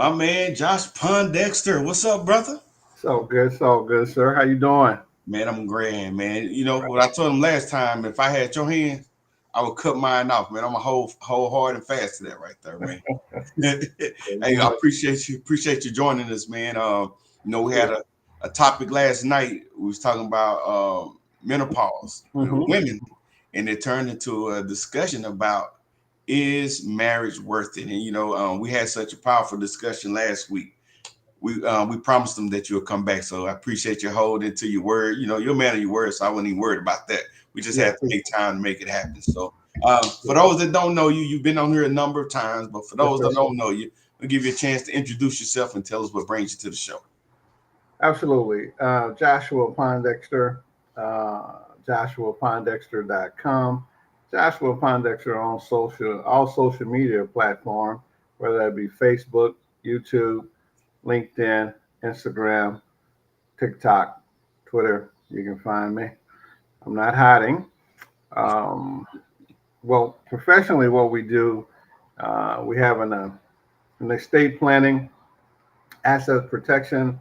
My man Josh Pondexter. What's up, brother? So good, sir. How you doing? Man, I'm grand, man. You know what I told him last time, if I had your hands, I would cut mine off, man. I'm a whole hard and fast to that right there, man. Hey, I appreciate you joining us, man. We had Sure. a topic last night. We was talking about menopause, Mm-hmm. women, and it turned into a discussion about is marriage worth it? And we had such a powerful discussion last week. We promised them that you'll come back. So I appreciate you holding to your word. You know, you're a man of your word, so I wasn't even worried about that. We just Yeah. had to make time to make it happen. So for Sure. those that don't know you, you've been on here a number of times, but for Yes, those that sir. don't know you, we'll give you a chance to introduce yourself and tell us what brings you to the show. Absolutely. Joshua Pondexter, uh, JoshuaPondexter.com. Joshua Pondexter on all social media platforms, whether that be Facebook, YouTube, LinkedIn, Instagram, TikTok, Twitter. You can find me. I'm not hiding. Um, well, professionally, what we do, we have an estate planning, asset protection,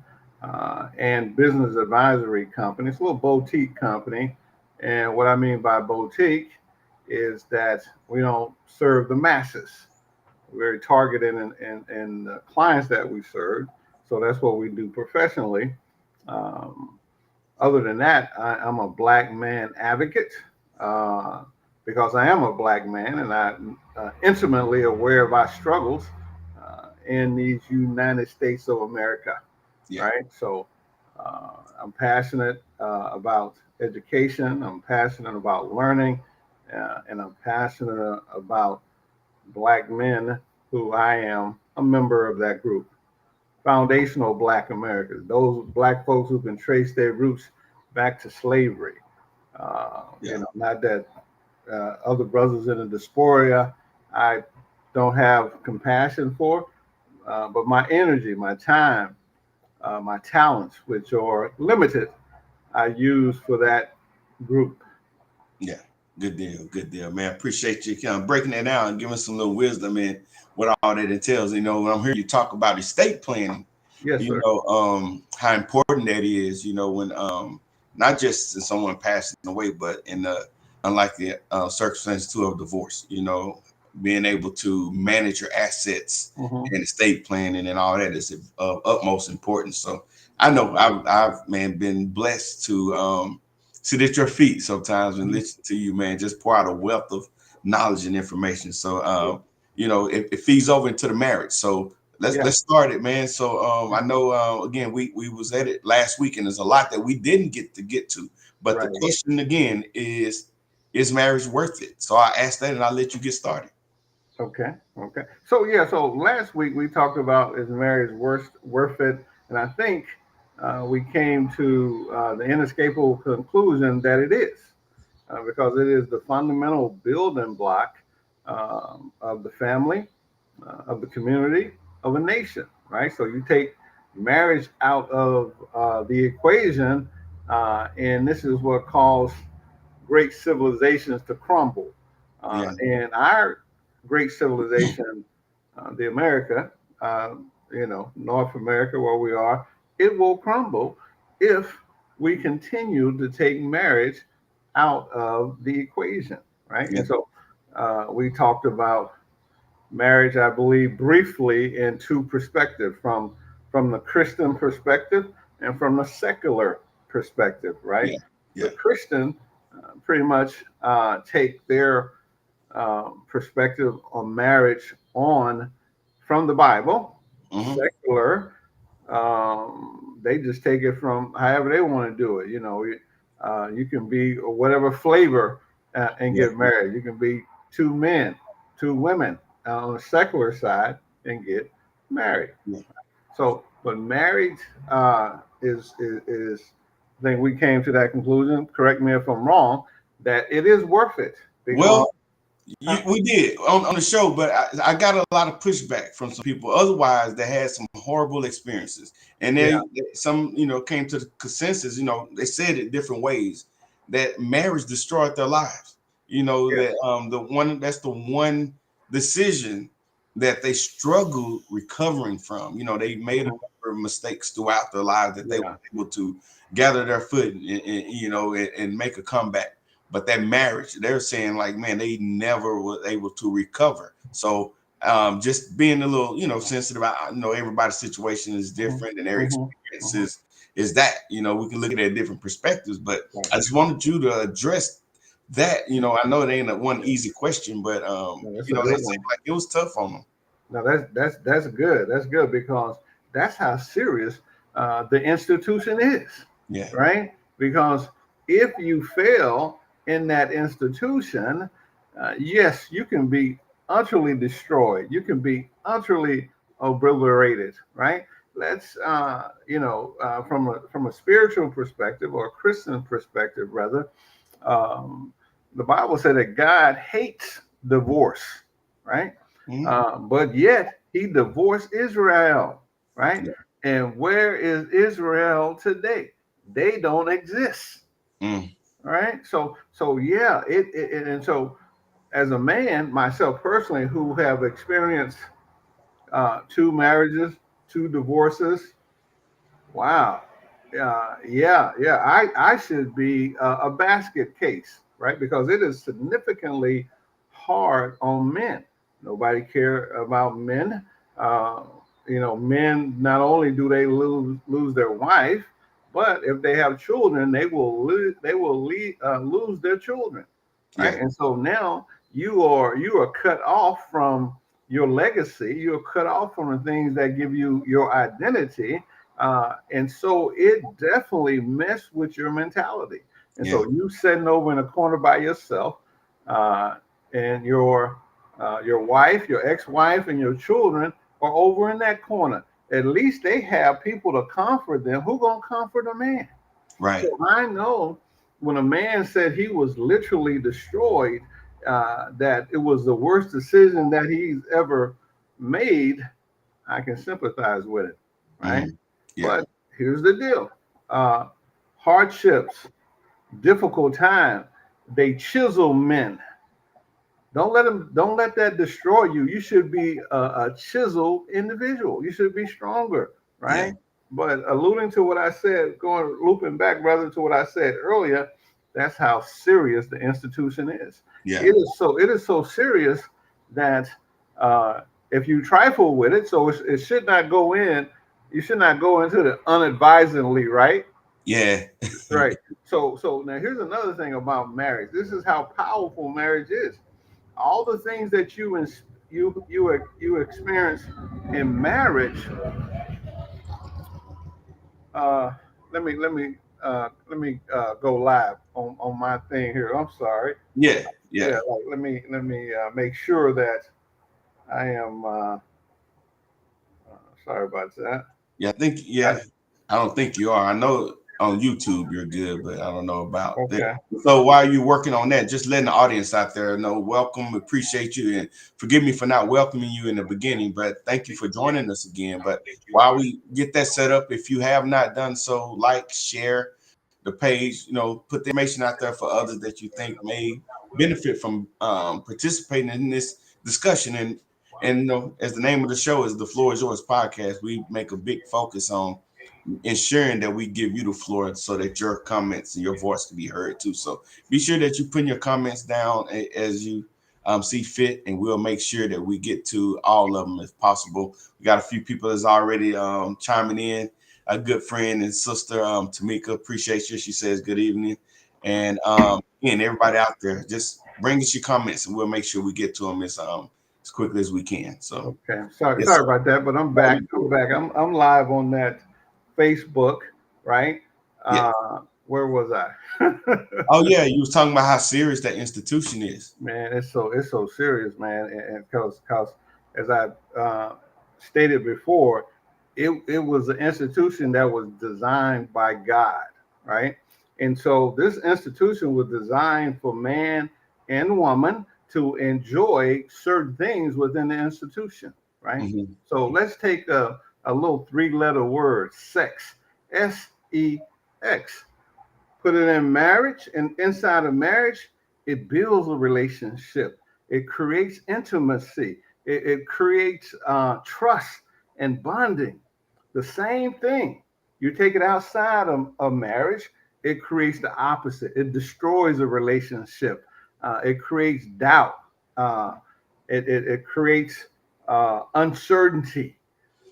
and business advisory company. It's a little boutique company. And what I mean by boutique is that we don't serve the masses. We're very targeted in the clients that we serve. So that's what we do professionally. Um, Other than that, I'm a black man advocate uh, because I am a black man and I'm intimately aware of our struggles in these United States of America, Yeah. right? So I'm passionate about education, I'm passionate about learning, and I'm passionate about black men who I am a member of that group. Foundational black Americans, those black folks who can trace their roots back to slavery. Yeah. Not that other brothers in the diaspora I don't have compassion for, but my energy, my time, my talents, which are limited, I use for that group. Yeah. Good deal. Good deal, man. Appreciate you kind of breaking that down and giving some little wisdom in what all that entails. You know, when I'm hearing you talk about estate planning, Yes, sir. how important that is, when not just in someone passing away, but in the unlikely circumstances too of divorce, being able to manage your assets Hmm. and estate planning and all that is of utmost importance. So I know I've man been blessed to sit at your feet sometimes and listen to you, man, just pour out a wealth of knowledge and information. So it feeds over into the marriage. So let's Yeah. let's start it, man. So I know again we was at it last week, and there's a lot that we didn't get to. But the Right. question again is marriage worth it? So I asked that, and I'll let you get started. Okay. Okay. So yeah. So last week we talked about is marriage worth it, and I think we came to the inescapable conclusion that it is, because it is the fundamental building block of the family, of the community, of a nation. Right. So you take marriage out of the equation, and this is what caused great civilizations to crumble. Yeah, And our great civilization, the America, North America, where we are, it will crumble if we continue to take marriage out of the equation, right? yeah, And so, we talked about marriage, I believe, briefly in two perspectives, from the Christian perspective and from the secular perspective, right? Yeah, The yeah. Christian pretty much take their perspective on marriage on from the Bible. Hmm. Secular, they just take it from however they want to do it. You can be whatever flavor and Yeah, get married. You can be two men, two women on the secular side and get married. yeah. So, but marriage is. I think we came to that conclusion. Correct me if I'm wrong. That it is worth it because. Well, we did on the show, but I got a lot of pushback from some people. Otherwise, they had some horrible experiences, and Yeah, some came to the consensus. They said it different ways that marriage destroyed their lives. yeah, That the one decision that they struggled recovering from. They made a mhm, number of mistakes throughout their lives that they were yeah, able to gather their foot and make a comeback. But that marriage, they're saying like, man, they never were able to recover. So just being a little, sensitive. Everybody's situation is mhm, different, and their mhm, mhm. experiences is that. We can look at it at different perspectives. But Right. I just wanted you to address that. I know it ain't a one easy question, but No, that's a good it seemed one. like it was tough on them. No, that's good. That's good because that's how serious the institution is, Yeah, right? Because if you fail in that institution, yes, you can be utterly destroyed. You can be utterly obliterated, right? Let's, from a spiritual perspective or a Christian perspective, rather, um, the Bible said that God hates divorce, right? mm-hmm. But yet he divorced Israel, right? Yeah. And where is Israel today? They don't exist, Mm. right? So yeah, and so as a man, myself personally, who have experienced two marriages, two divorces, wow. Yeah. I should be a basket case, right? Because it is significantly hard on men. Nobody care about men. Uh, men not only do they lose their wife, but if they have children, lose their children, Yeah, right? And so now you are cut off from your legacy. You're cut off from the things that give you your identity, and so it definitely messed with your mentality. And yeah, so you sitting over in a corner by yourself, uh, and your wife, your ex-wife, and your children are over in that corner. At least they have people to comfort them. Who gonna comfort a man? So right. I know when a man said he was literally destroyed, that it was the worst decision that he's ever made. I can sympathize with it, right? Hmm. Yeah, But here's the deal: uh, hardships, difficult time, they chisel men. Don't let that destroy you. You should be a chiseled individual. You should be stronger, yeah, right? But alluding to what I said, looping back rather to what I said earlier, that's how serious the institution is. yeah. It is so serious that if you trifle with it, so it should not go in. You should not go into it unadvisedly, right? Yeah. Right. So now here's another thing about marriage. This is how powerful marriage is. All the things that you experience in marriage. Uh, let me go live on my thing here. I'm sorry. Yeah, Yeah, yeah, like let me make sure that I am. Sorry about that. yeah. I think, I, yeah. I don't think you are. I know on YouTube you're good, but I don't know about that. okay. So while you're working on that, just letting the audience out there know, welcome, appreciate you, and forgive me for not welcoming you in the beginning, but thank you for joining us again. But while we get that set up, if you have not done so, like, share the page, put the information out there for others that you think may benefit from participating in this discussion. And as the name of the show is, the Floor is Yours podcast, we make a big focus on ensuring that we give you the floor so that your comments and your voice can be heard too. So be sure that you put your comments down as you see fit, and we'll make sure that we get to all of them if possible. We got a few people that's already chiming in. A good friend and sister, Tamika, appreciate you. She says good evening, and everybody out there, just bring us your comments, and we'll make sure we get to them as quickly as we can. So, Okay, sorry, yes, sorry about that, but I'm back. I'm back. I'm live on that Facebook, right? yeah. Where was I? Oh yeah, you was talking about how serious that institution is. Man, it's so serious, man, and because as I stated before, it was an institution that was designed by God, right? And so this institution was designed for man and woman to enjoy certain things within the institution, right? Mm-hmm. So let's take a little three-letter word, sex, sex, put it in marriage, and inside of marriage, it builds a relationship. It creates intimacy. It creates trust and bonding. The same thing. You take it outside of marriage, it creates the opposite. It destroys a relationship. It creates doubt. Uh, it creates uncertainty.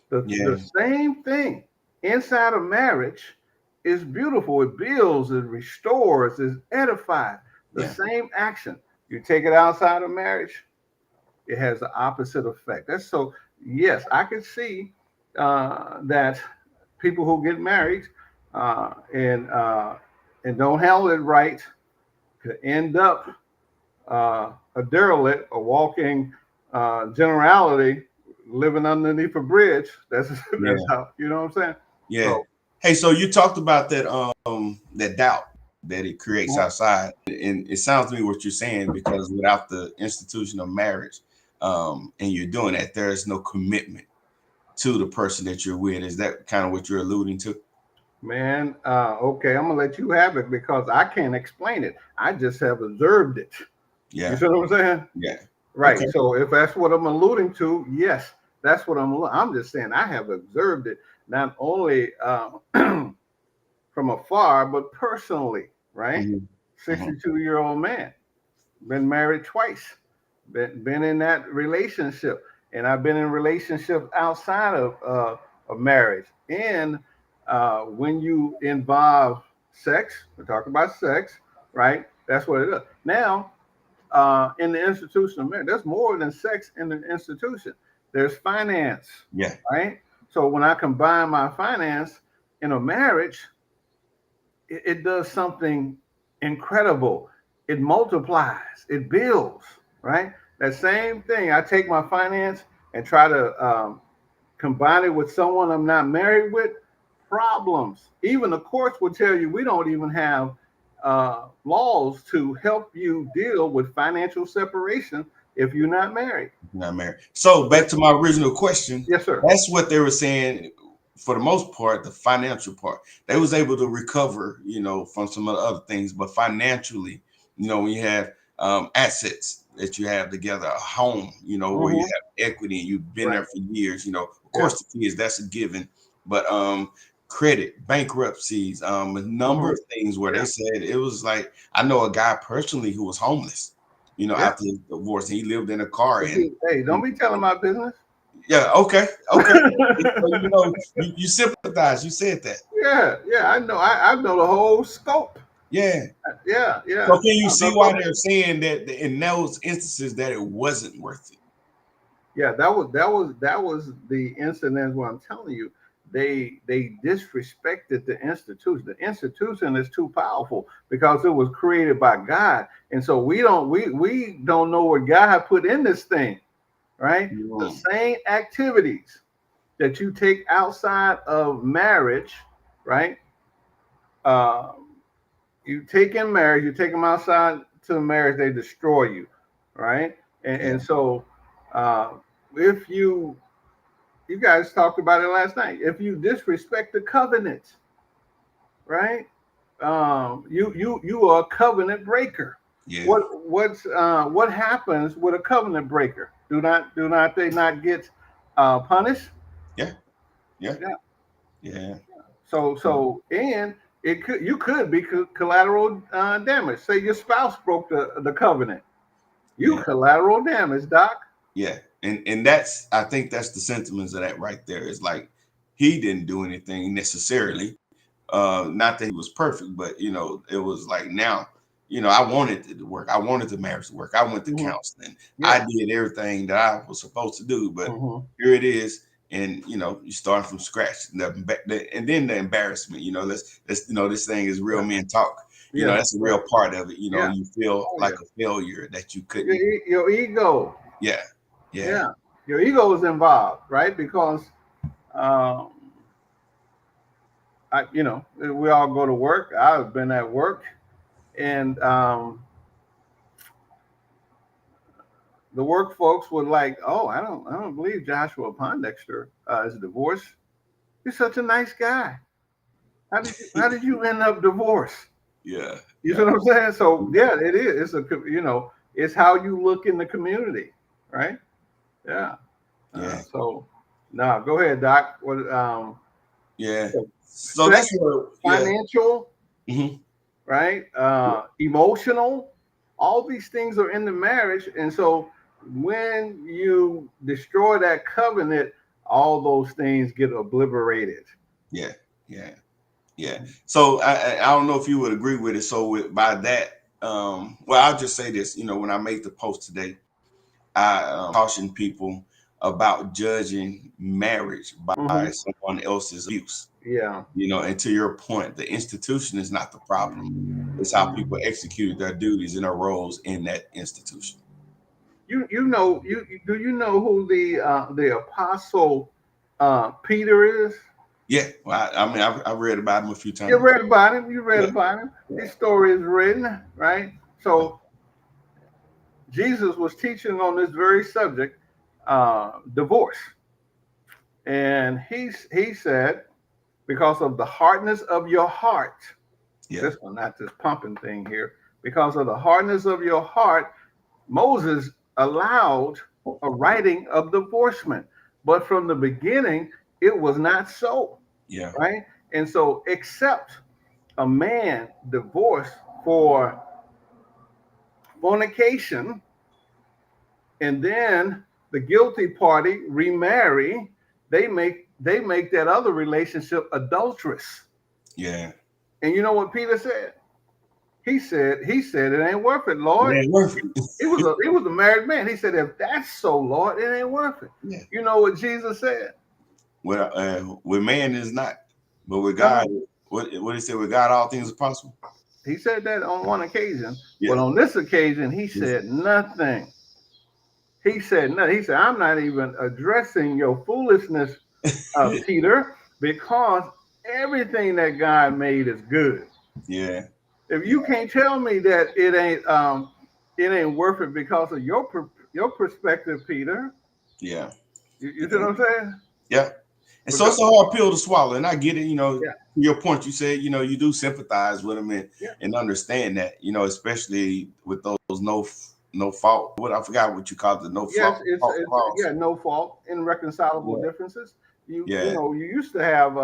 The Yeah, same thing inside of marriage is beautiful. It builds, it restores, it edifies. The yeah, same action. You take it outside of marriage, it has the opposite effect. That's so, yes, I can see that people who get married and don't handle it right could end up a derelict, a walking generality, living underneath a bridge. That's yeah, how, you know what I'm saying. yeah. So Hey, so you talked about that doubt that it creates outside, and it sounds to me what you're saying, because without the institution of marriage, and you're doing that, there is no commitment to the person that you're with. Is that kind of what you're alluding to? man, okay, I'm gonna let you have it because I can't explain it. I just have observed it. You Yeah, see what I'm saying? yeah. Right. Okay. So if that's what I'm alluding to, yes, that's what I'm just saying. I have observed it not only from afar, but personally. Right. Hmm. Hmm. 62-year-old man, been married twice, been in that relationship, and I've been in relationships outside of marriage. And when you involve sex, we're talking about sex, right? That's what it is. Now, in the institution of marriage, there's more than sex in the institution. There's finance, Yeah, right? So when I combine my finance in a marriage, it does something incredible. It multiplies, it builds, right? That same thing. I take my finance and try to combine it with someone I'm not married with. Problems. Even the courts will tell you we don't even have laws to help you deal with financial separation if you're not married. not married. So back to my original question. Yes, sir. That's what they were saying. For the most part, the financial part, they was able to recover, from some of the other things. But financially, when you have assets that you have together, a home, where you Mm-hmm. have equity and you've been Right. there for years, of Yeah. course the kids, that's a given. But credit, bankruptcies, a number Mm-hmm. of things where Yeah. they said it was like, I know a guy personally who was homeless, Yeah. after his divorce, and he lived in a car. And Hey, don't be telling my business. yeah, okay, okay. So, you sympathize. You said that. Yeah. Yeah. I know. I know the whole scope. Yeah. Yeah. So Yeah. can you see No, go why ahead. they're saying that in those instances that it wasn't worth it? Yeah, that was the incident where I'm telling you they disrespected the institution. The institution is too powerful because it was created by God, and so we don't know what God put in this thing, right? The Mm. same activities that you take outside of marriage, right? Uh, you take in marriage, you take them outside to marriage, they destroy you, right? And, Yeah. and so uh, if you guys talked about it last night. If you disrespect the covenant, right? You are a covenant breaker. Yeah. What happens with a covenant breaker? Do not they not get punished? Yeah. Yeah. Yeah. Yeah. And you could be collateral damage. Say your spouse broke the covenant. You collateral damage, Doc. Yeah. And I think that's the sentiments of that right there. It's like he didn't do anything necessarily. Not that he was perfect, but it was like now, I wanted it to work. I wanted the marriage to work. I went to counseling. I did everything that I was supposed to do, but here it is. And you start from scratch. And then the embarrassment, let's this thing is real men talk. That's a real part of it. You feel like a failure that you couldn't. Your ego. Yeah. Your ego is involved, right? Because we all go to work. I've been at work, and the work folks were like, "Oh, I don't believe Joshua Pondexter is divorced. He's such a nice guy. How did you end up divorced?" Yeah. You know what I'm saying? So yeah, it is. It's how you look in the community, right? Yeah. So now go ahead, Doc. What? Yeah. So that's what financial, right? Emotional. All these things are in the marriage, and so when you destroy that covenant, all those things get obliterated. Yeah. So I don't know if you would agree with it. So by that, well, I'll just say this. When I made the post today, I cautioned people about judging marriage by someone else's abuse. Yeah. And to your point, the institution is not the problem. It's how people executed their duties and their roles in that institution. Do you know who the apostle Peter is? Yeah, well, I mean, I've read about him a few times. You read about him. His story is written, right? So Jesus was teaching on this very subject, divorce, and he said, because of the hardness of your heart, this one, not this pumping thing here, because of the hardness of your heart, Moses allowed a writing of divorcement, but from the beginning, it was not so. Yeah. Right. And so, except a man divorced for fornication, and then the guilty party remarry, they make that other relationship adulterous. Yeah. And you know what Peter said? He said it ain't worth it, Lord. It ain't worth it. He was a married man. He said, if that's so, Lord, it ain't worth it. Yeah. You know what Jesus said? Well, with man is not, but with God, what he said, with God all things are possible. He said that on one occasion, but on this occasion, he said nothing. He said nothing. He said, I'm not even addressing your foolishness, Peter, because everything that God made is good. Yeah. If you can't tell me that it ain't worth it because of your perspective, Peter. Yeah. You see what I'm saying? Yeah. And so it's a hard pill to swallow. And I get it, to your point, you said, you do sympathize with them and understand that, especially with those no fault. What I forgot what you called it, no fault. It's no fault, irreconcilable differences. You used to have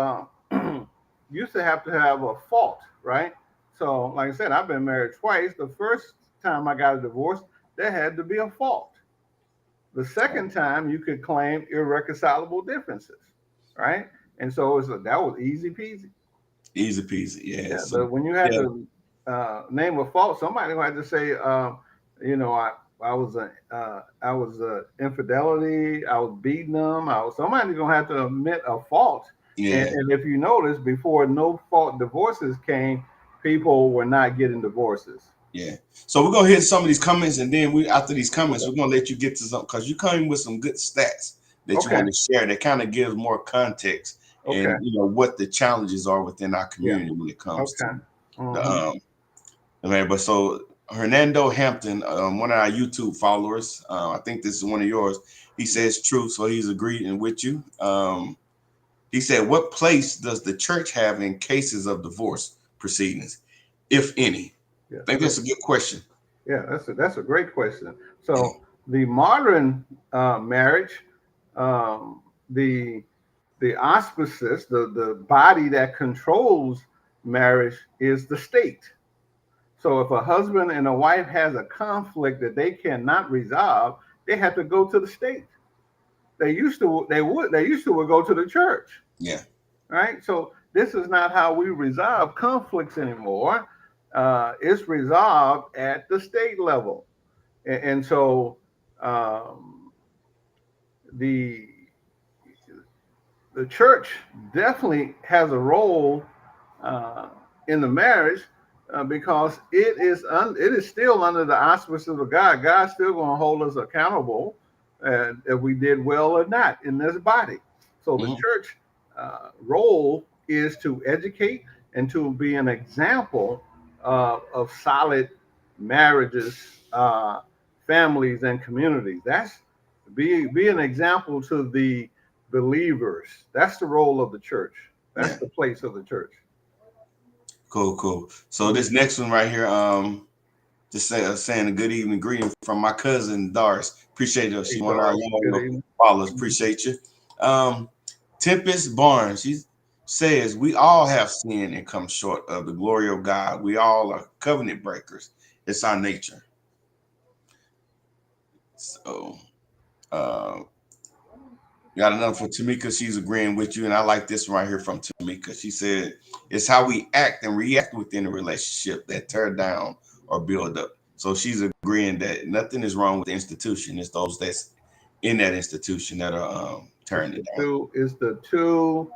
to have a fault, right? So, like I said, I've been married twice. The first time I got a divorce, there had to be a fault. The second time, you could claim irreconcilable differences, right? And so that was easy peasy. Easy peasy, yeah. So, but when you had to name a fault, somebody had to say, I was infidelity. I was beating them. Somebody's gonna have to admit a fault. Yeah. And if you notice, before no fault divorces came, people were not getting divorces. Yeah. So we're gonna hit some of these comments, and then after these comments, we're gonna let you get to something because you come with some good stats that you want to share that kind of gives more context and what the challenges are within our community when it comes to but so Hernando Hampton, one of our YouTube followers, I think this is one of yours. He says true, so he's agreeing with you. He said, what place does the church have in cases of divorce proceedings, if any? I think that's a good question. Yeah, that's a great question. So the modern marriage, the auspices, the body that controls marriage is the state. So if a husband and a wife has a conflict that they cannot resolve, they have to go to the state. They used to go to the church, Yeah. right? So this is not how we resolve conflicts anymore. It's resolved at the state level, and so um, the the church definitely has a role uh, in the marriage because it is still under the auspices of God. God's still going to hold us accountable if we did well or not in this body. So the Mhm. church role is to educate and to be an example of solid marriages, families, and communities. That's be an example to the believers. That's the role of the church. That's Yeah. the place of the church. Cool. Cool. So Mhm. this next one right here, just saying a good evening greeting from my cousin Doris. Appreciate her. Hey, She one of our Doris. Good loyal evening. followers. Mhm. Appreciate you. Um, Tempest Barnes. She says we all have sinned and come short of the glory of God. We all are covenant breakers. It's our nature. So uh, got another for Tamika. She's agreeing with you, and I like this one right here from Tamika. She said, "It's how we act and react within a relationship that tear down or build up." So she's agreeing that nothing is wrong with the institution. It's those that's in that institution that are It's tearing it the down. two. It's the two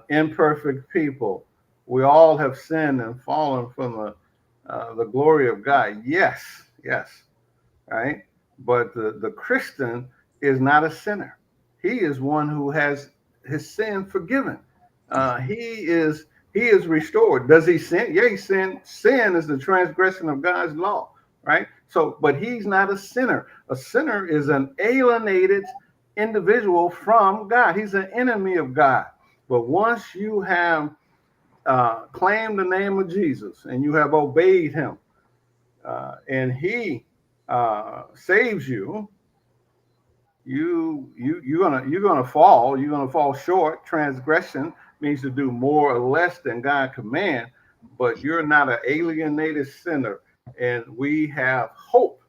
imperfect people. We all have sinned and fallen from the glory of God. Yes, yes, right. But the Christian is not a sinner. He is one who has his sin forgiven. He is restored. Does he sin? Yeah, he sinned. Sin is the transgression of God's law, right? So, but he's not a sinner. A sinner is an alienated individual from God. He's an enemy of God. But once you have claimed the name of Jesus and you have obeyed him, and he saves you, you're gonna fall. You're gonna fall short. Transgression means to do more or less than God command, but you're not an alienated sinner, and we have hope,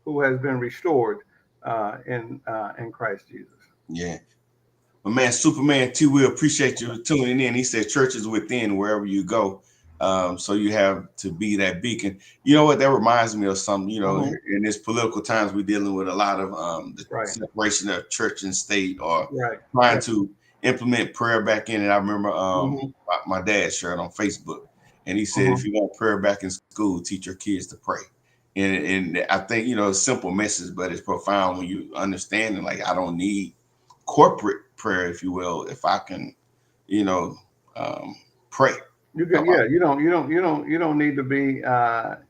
who has been restored in Christ Jesus. Yeah. My man, Superman T. We appreciate you tuning in. He said, "Church is within wherever you go." So you have to be that beacon. You know what? That reminds me of something. You know, Hmm. in this political times, we're dealing with a lot of the Right, separation of church and state, or right, trying right. to implement prayer back in. And I remember Hmm. my dad shared on Facebook, and he said, "If Hmm. you want prayer back in school, teach your kids to pray." And I think it's a simple message, but it's profound when you understand it. Like I don't need corporate prayer, if you will, if I can, you know, um, pray. You can, Help out. yeah. You don't need to be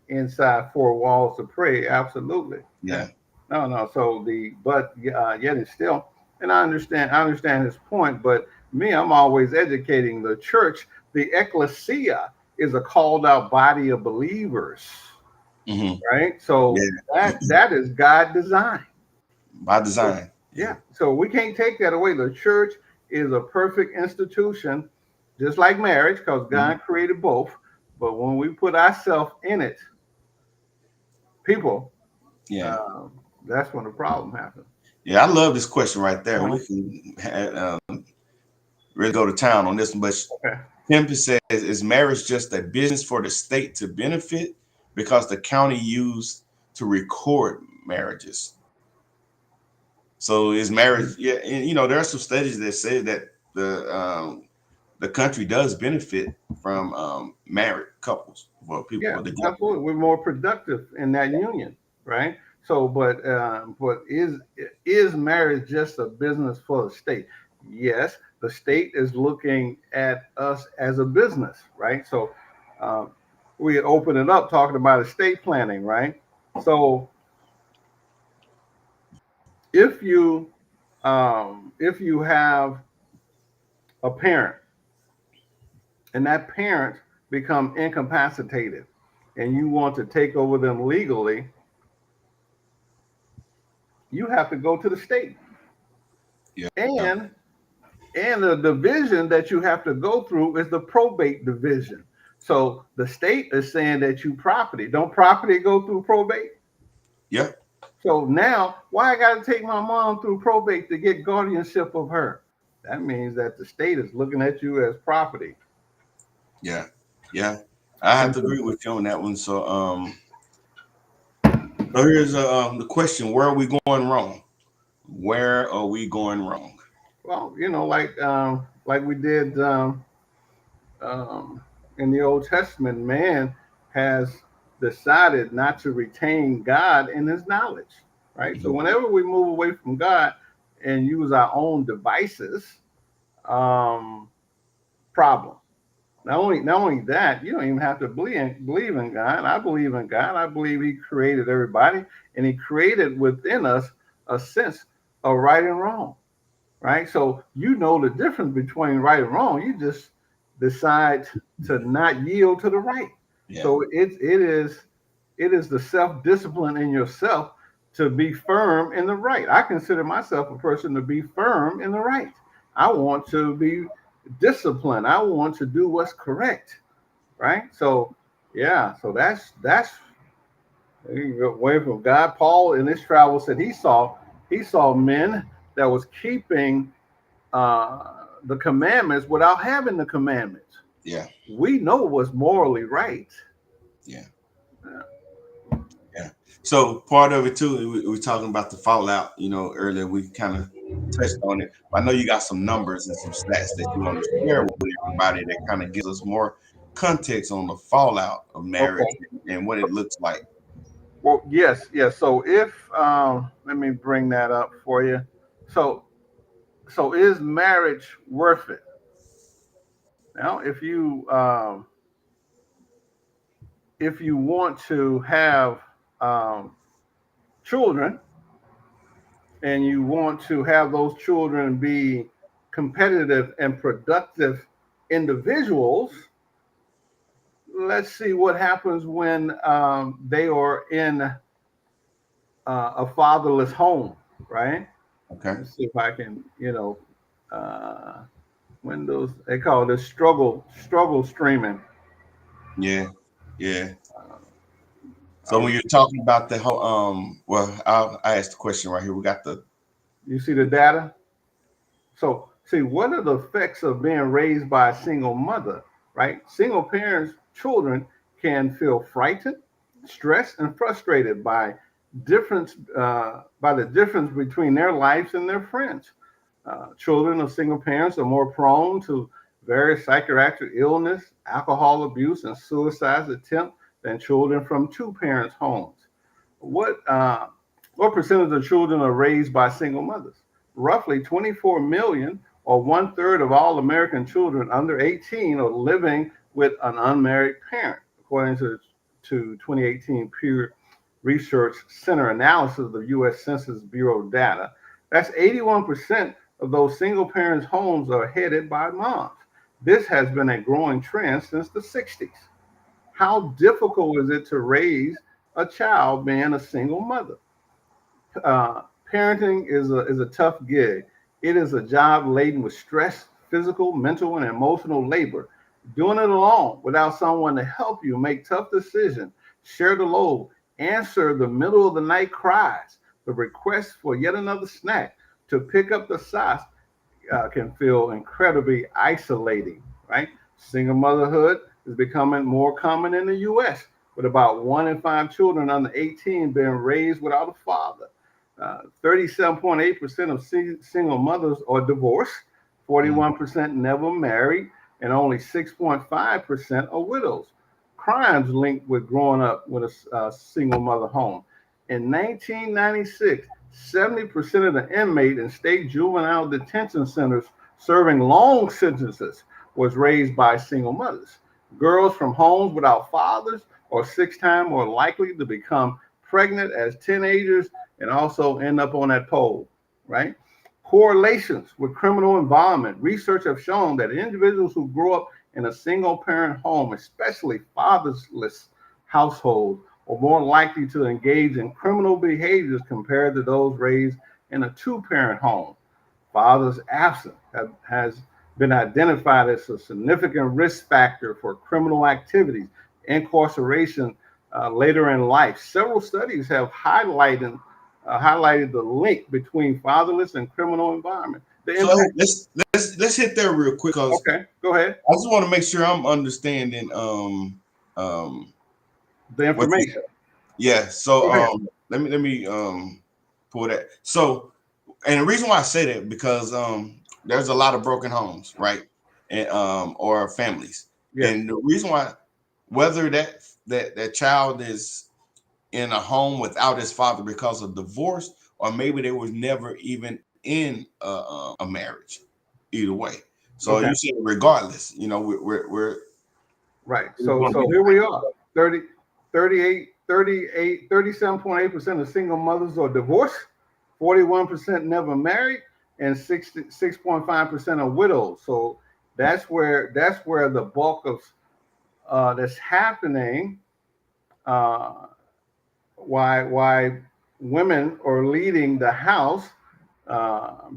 inside four walls to pray. Absolutely. Yeah. Yeah. No, no. So but yet it's still, and I understand his point. But me, I'm always educating the church. The ecclesia is a called out body of believers, Hmm. right? So Yeah. that is God design. By So, design. Yeah. yeah. So we can't take that away. The church is a perfect institution, just like marriage, because Mhm. God created both. But when we put ourselves in it, people, Yeah. that's when the problem happens. Yeah. I love this question right there. Uh-huh. We can really go to town on this one. But Okay. Tim says, "Is marriage just a business for the state to benefit because the county used to record marriages?" So is marriage? Yeah, and there are some studies that say that the country does benefit from married couples, well, Yeah, people together. absolutely. We're more productive in that union, right? So, but is marriage just a business for the state? Yes, the state is looking at us as a business, right? So, um, we open it up talking about estate planning, right? So, if you have a parent and that parent become incapacitated, and you want to take over them legally, you have to go to the state. Yeah. And the division that you have to go through is the probate division. So the state is saying that you property. Don't property go through probate? Yeah. So now, why I got to take my mom through probate to get guardianship of her? That means that the state is looking at you as property. Yeah. Yeah. I have And to agree with you on that one. So here's the question: where are we going wrong? Where are we going wrong? well, like we did um, in the Old Testament, man has decided not to retain God in His knowledge, right? So Mhm. whenever we move away from God and use our own devices, um, problem. Not only that, you don't even have to believe in God. I believe in God. I believe He created everybody, and He created within us a sense of right and wrong, right? So you know the difference between right and wrong. You just decide to not yield to the right. Yeah. So it is the self discipline in yourself to be firm in the right. I consider myself a person to be firm in the right. I want to be disciplined. I want to do what's correct, right? So yeah, so that's away from God. Paul in his travels said he saw men that was keeping the commandments without having the commandments. Yeah. We know what's morally right. Yeah. Uh, Yeah. So part of it too, we were talking about the fallout. Earlier we kind of touched on it. I know you got some numbers and some stats that you want to share with everybody that kind of gives us more context on the fallout of marriage Okay. and what it looks like. Well, yes, yes. So if let me bring that up for you. So so is marriage worth it? Now, if you want to have um, children and you want to have those children be competitive and productive individuals, let's see what happens when they are in a fatherless home, right? Okay. Let's see if I can, uh, Windows. They call this struggle streaming. Yeah. Yeah. Uh, So I'll, when you're talking about the whole, well, I asked the question right here. We got the you see the data? So, see, what are the effects of being raised by a single mother, right? Single parents, children can feel frightened, stressed, and frustrated by the difference between their lives and their friends. Children of single parents are more prone to various psychiatric illness, alcohol abuse, and suicide attempt than children from two parents' homes. What uh, what percentage of children are raised by single mothers? Roughly 24 million, or one third of all American children under 18, are living with an unmarried parent, according to 2018 Pew Research Center analysis of the U.S. Census Bureau data. That's 81% of those single parents' homes are headed by moms. This has been a growing trend since the 60s. How difficult is it to raise a child being a single mother? Parenting is a tough gig. It is a job laden with stress, physical, mental, and emotional labor. Doing it alone without someone to help you make tough decisions, share the load, answer the middle of the night cries, the request for yet another snack, to pick up the socks can feel incredibly isolating, right? Single motherhood is becoming more common in the U.S., with about 1 in 5 children under 18 being raised without a father. 37.8% of single mothers are divorced, mm, 41% never married, and only 6.5% are widows. Crimes linked with growing up with a single mother home. In 1996, 70% of the inmates in state juvenile detention centers serving long sentences was raised by single mothers. Girls from homes without fathers are 6 times more likely to become pregnant as teenagers and also end up on that pole, right? Correlations with criminal involvement. Research have shown that individuals who grow up in a single parent home, especially fatherless households, are more likely to engage in criminal behaviors compared to those raised in a two parent home. Father's absence has been identified as a significant risk factor for criminal activities, incarceration later in life. Several studies have highlighted the link between fatherless and criminal environment. The So hey, impact. let's hit there real quick because Okay, go ahead. I just want to make sure I'm understanding The what you, information. yeah. So Go ahead. let me pull that. So and the reason why I say that because there's a lot of broken homes, right? And or families. Yes. And the reason why whether that child is in a home without his father because of divorce, or maybe they was never even in a marriage. Either way. So Okay. you see, regardless, you know, we're Right. we So want to be here we are. 30, 37.8% of single mothers are divorced, 41% never married, and 66.5% are widows. So that's where the bulk of that's happening. Uh, why women are leading the house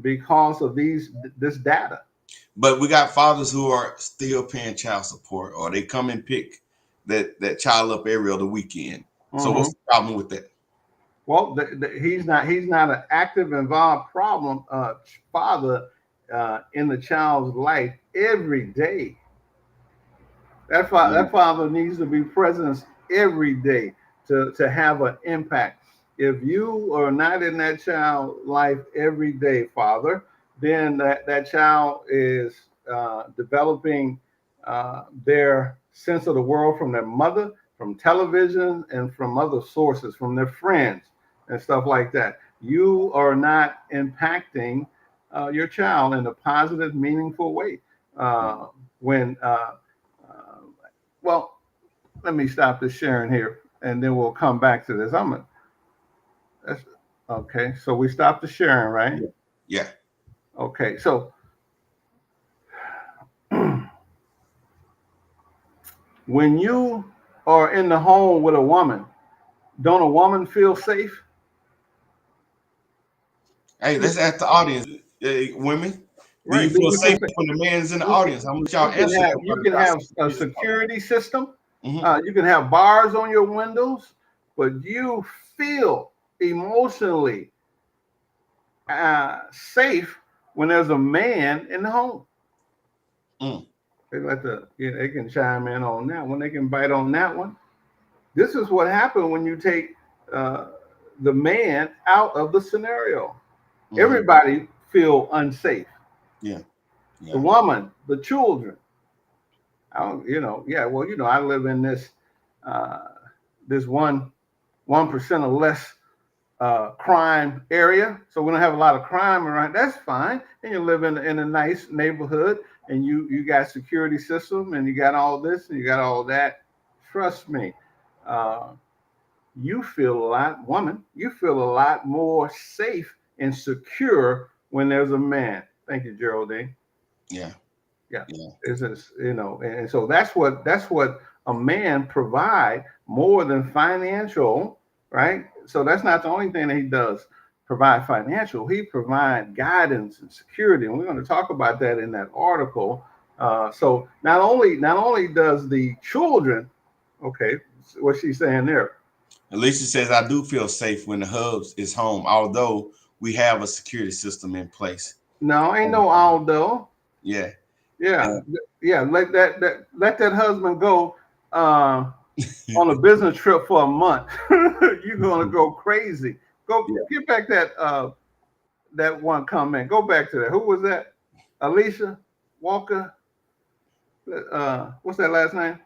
because of this data. but we got fathers who are still paying child support, or they come and pick that child up every other weekend. So Mm-hmm. what's the problem with that? Well, he's not an active involved problem father in the child's life every day. That Mm. father needs to be present every day to have an impact. If you are not in that child's life every day, father, then that child is developing their sense of the world from their mother, from television, and from other sources, from their friends and stuff like that. You are not impacting your child in a positive, meaningful way. When uh, well, let me stop this sharing here, and then we'll come back to this. That's okay. So we stopped the sharing, right? Yeah. Okay. So when you are in the home with a woman, don't a woman feel safe? Hey, let's ask the audience. Women, do you Right. Do feel you feel safe safe? when the man's in the You, audience? How much y'all you can answer have that? you can have a security system. Mm-hmm. You can have bars on your windows, but you feel emotionally safe when there's a man in the home. Mm. They can chime in on that one. They can bite on that one. This is what happened when you take uh, the man out of the scenario. Mm-hmm. Everybody feel unsafe. Yeah. The Yeah. woman, the children. I don't, yeah. Well, I live in uh, this 1% or less crime area, so we don't have a lot of crime around. That's fine, and you live in a nice neighborhood, and you got security system, and you got all this, and you got all that. Trust me, uh, you feel a lot, woman. You feel a lot more safe and secure when there's a man. Thank you, Geraldine. Yeah. Yeah, Yeah. is and so that's what a man provide more than financial, right? So that's not the only thing that he does provide financial. He provide guidance and security, and we're going to talk about that in that article. So not only does the children, okay, what she's saying there. Alicia says, I do feel safe when the hubs is home, although we have a security system in place. No, ain't no although. Yeah. Yeah, And yeah. Let that husband go. On a business trip for a month, you're gonna go crazy. Go yeah. get back that one comment. Go back to that. Who was that? Alicia Walker. What's that last name? I'm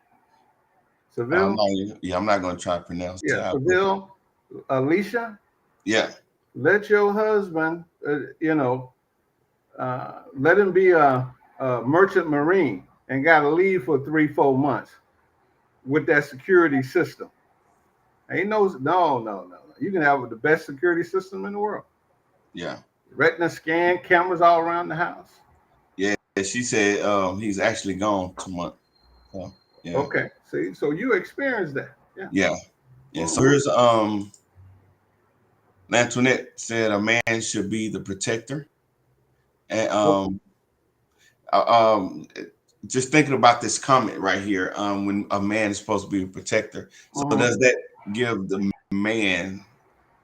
Seville. not, yeah, I'm not going to try to pronounce Yeah, it. Seville. Alicia. Yeah. Let your husband, let him be a merchant marine and got to leave for 3-4 months with that security system. Ain't no. You can have the best security system in the world. Yeah. Retina scan cameras all around the house. Yeah. She said he's actually gone 2 months. So, yeah. Okay, see, so you experienced that. Yeah. Yeah. Yeah. So Mhm. here's Antoinette said a man should be the protector. And um, just thinking about this comment right here, when a man is supposed to be a protector. So Mhm. does that give the man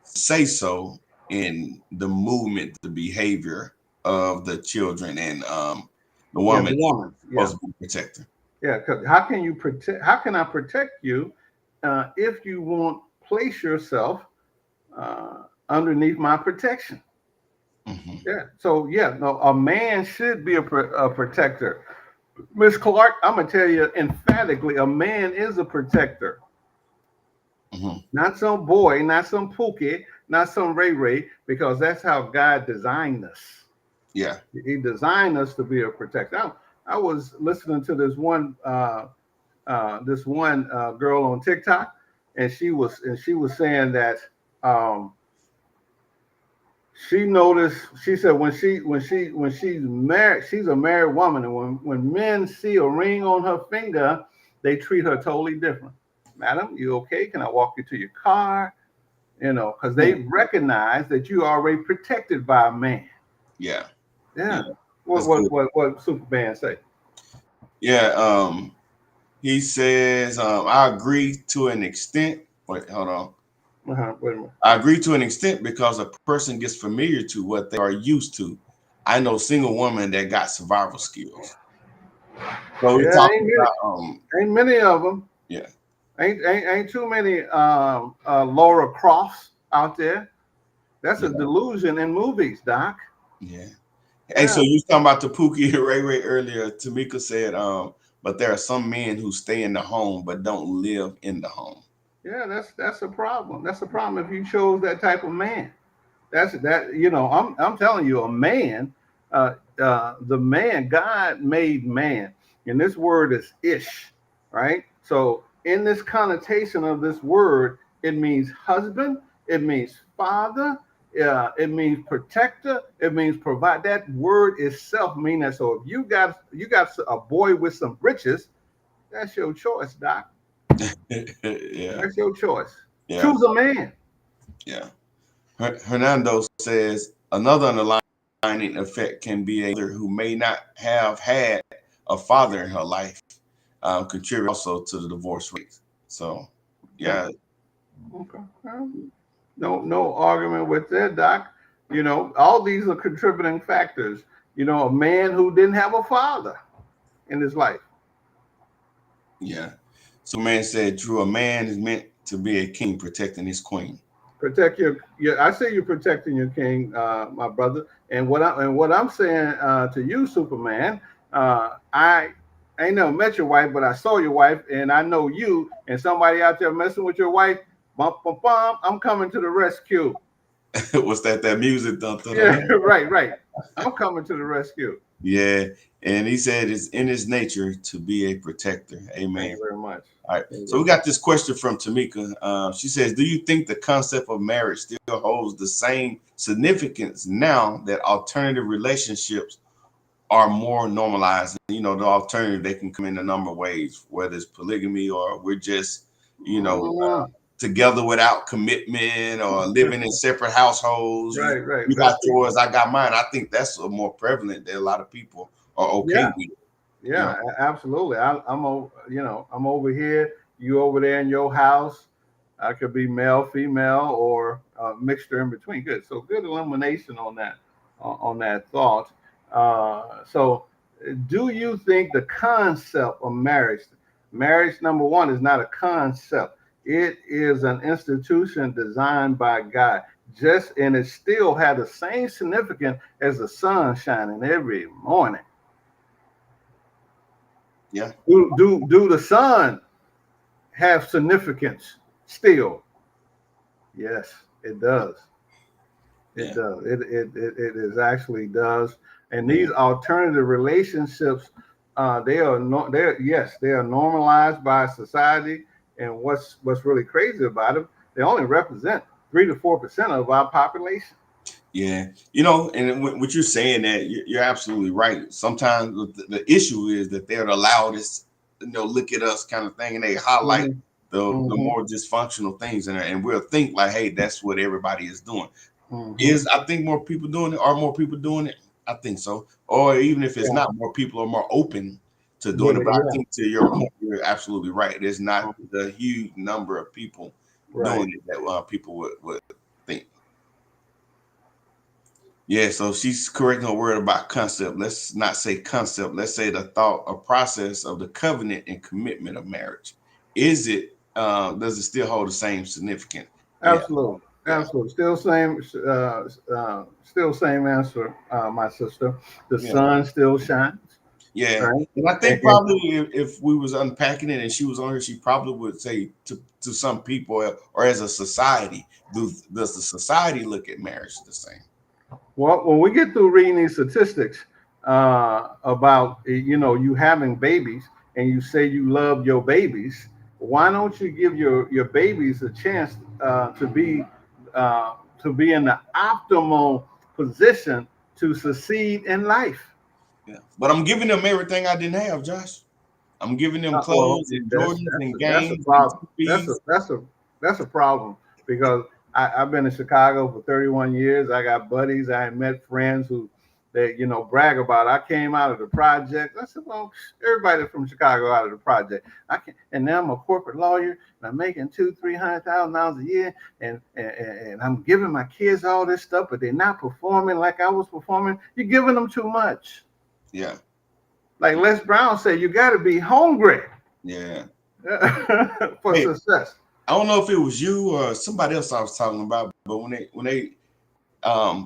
say so in the movement, the behavior of the children, and the Yeah, woman the is woman. Yeah, supposed to be a protector? yeah. Because how can you protect? How can I protect you if you won't place yourself underneath my protection? Hmm. Yeah. So yeah, no, a man should be a protector. Miss Clark, I'm gonna tell you emphatically, a man is a protector. Hmm. Not some boy, not some Pookie, not some Ray Ray, because that's how God designed us. Yeah. He designed us to be a protector. I was listening to this one girl on TikTok, and she was saying that um, she noticed. She said when she's married, she's a married woman, and when men see a ring on her finger, they treat her totally different. Madam, you okay? Can I walk you to your car? Because they recognize that you are already protected by a man. Yeah. Yeah. Yeah. What That's what good. what what Superman say? Yeah. He says, I agree to an extent. Wait, hold on. Wait a minute. I agree to an extent because a person gets familiar to what they are used to. I know single women that got survival skills. So we're Yeah, talking about ain't many of them. yeah, Ain't too many Laura Crofts out there. That's a yeah, delusion in movies, Doc. yeah. Hey, Yeah, so you was talking about the Pookie and Ray Ray earlier. Tamika said, but there are some men who stay in the home but don't live in the home. yeah. That's a problem. That's a problem if you chose that type of man. I'm telling you, a man, the man God made man, and this word is ish, right? So in this connotation of this word, it means husband, it means father, it means protector, it means provide. That word itself means that. So if you got a boy with some riches, that's your choice, Doc. Yeah, That's your choice. yeah, Choose a man. yeah. Hernando says another underlying effect can be a mother who may not have had a father in her life, contribute also to the divorce rate. So, Okay. yeah, Okay. Well, no argument with that, Doc. All these are contributing factors. A man who didn't have a father in his life. yeah. So, man said, Drew, a man is meant to be a king protecting his queen. Protect your I say you're protecting your king, my brother. And what I'm saying to you, Superman, I ain't never met your wife, but I saw your wife, and I know you and somebody out there messing with your wife. Bump, bump, bump. I'm coming to the rescue. What's that? That music? Dun, dun, dun, Yeah, dun. right, right. I'm coming to the rescue. Yeah. And he said it's in his nature to be a protector. Thank Amen. you very much. All right. Thank you So very we much. got this question from Tamika. She says, do you think the concept of marriage still holds the same significance now that alternative relationships are more normalized? The alternative, they can come in a number of ways, whether it's polygamy or we're just, you know, Mm, together without commitment or living in separate households. right, right. You got yours, I got mine. I think that's more prevalent that a lot of people are okay Yeah, with. You know, yeah, absolutely. I'm over here. You over there in your house. I could be male, female, or a mixture in between. Good. So good elimination on that thought. So, do you think the concept of marriage number one is not a concept? It is an institution designed by God. And it still had the same significance as the sun shining every morning. yeah, Do the sun have significance still? Yes, it does. It yeah, does. It is actually does. And yeah. these alternative relationships, they are no, they're yes, they are normalized by society. And what's really crazy about them, they only represent 3 to 4% of our population. Yeah, and what you're saying that you're absolutely right. Sometimes the issue is that they're the loudest, look at us kind of thing, and they highlight Hmm. the Hmm. more dysfunctional things in there, and we'll think like, hey, that's what everybody is doing. Hmm. Is I think more people doing it? Are more people doing it? I think so. Or even if it's Yeah. not, more people are more open to doing Yeah, it. But I yeah. think to your point, you're absolutely right. There's not the huge number of people Right. doing it that people would think. Yeah, so she's correcting her word about concept. Let's not say concept. Let's say the thought or process of the covenant and commitment of marriage. Is it? Does it still hold the same significance? Yeah, Absolutely. yeah, Absolutely. Still same answer, my sister. The yeah, sun still shines, yeah. right? And I think And probably if we was unpacking it and she was on here, she probably would say to some people or as a society, does the society look at marriage the same? well, when we get through reading these statistics about you having babies, and you say you love your babies, why don't you give your babies a chance uh, to be in the optimal position to succeed in life? Yeah, but I'm giving them everything I didn't have, Josh. I'm giving them Well, clothes and Jordans and that's a games and problem. TVs. That's a problem because I've been in Chicago for 31 years. I got buddies. I met friends who they brag about. I came out of the project. I said, well, everybody from Chicago out of the project. I can, and now I'm a corporate lawyer and I'm making $200,000-300,000 a year, and I'm giving my kids all this stuff, but they're not performing like I was performing. You're giving them too much. Yeah, Like Les Brown said, you got to be hungry yeah. for Hey, success. I don't know if it was you or somebody else I was talking about, but when they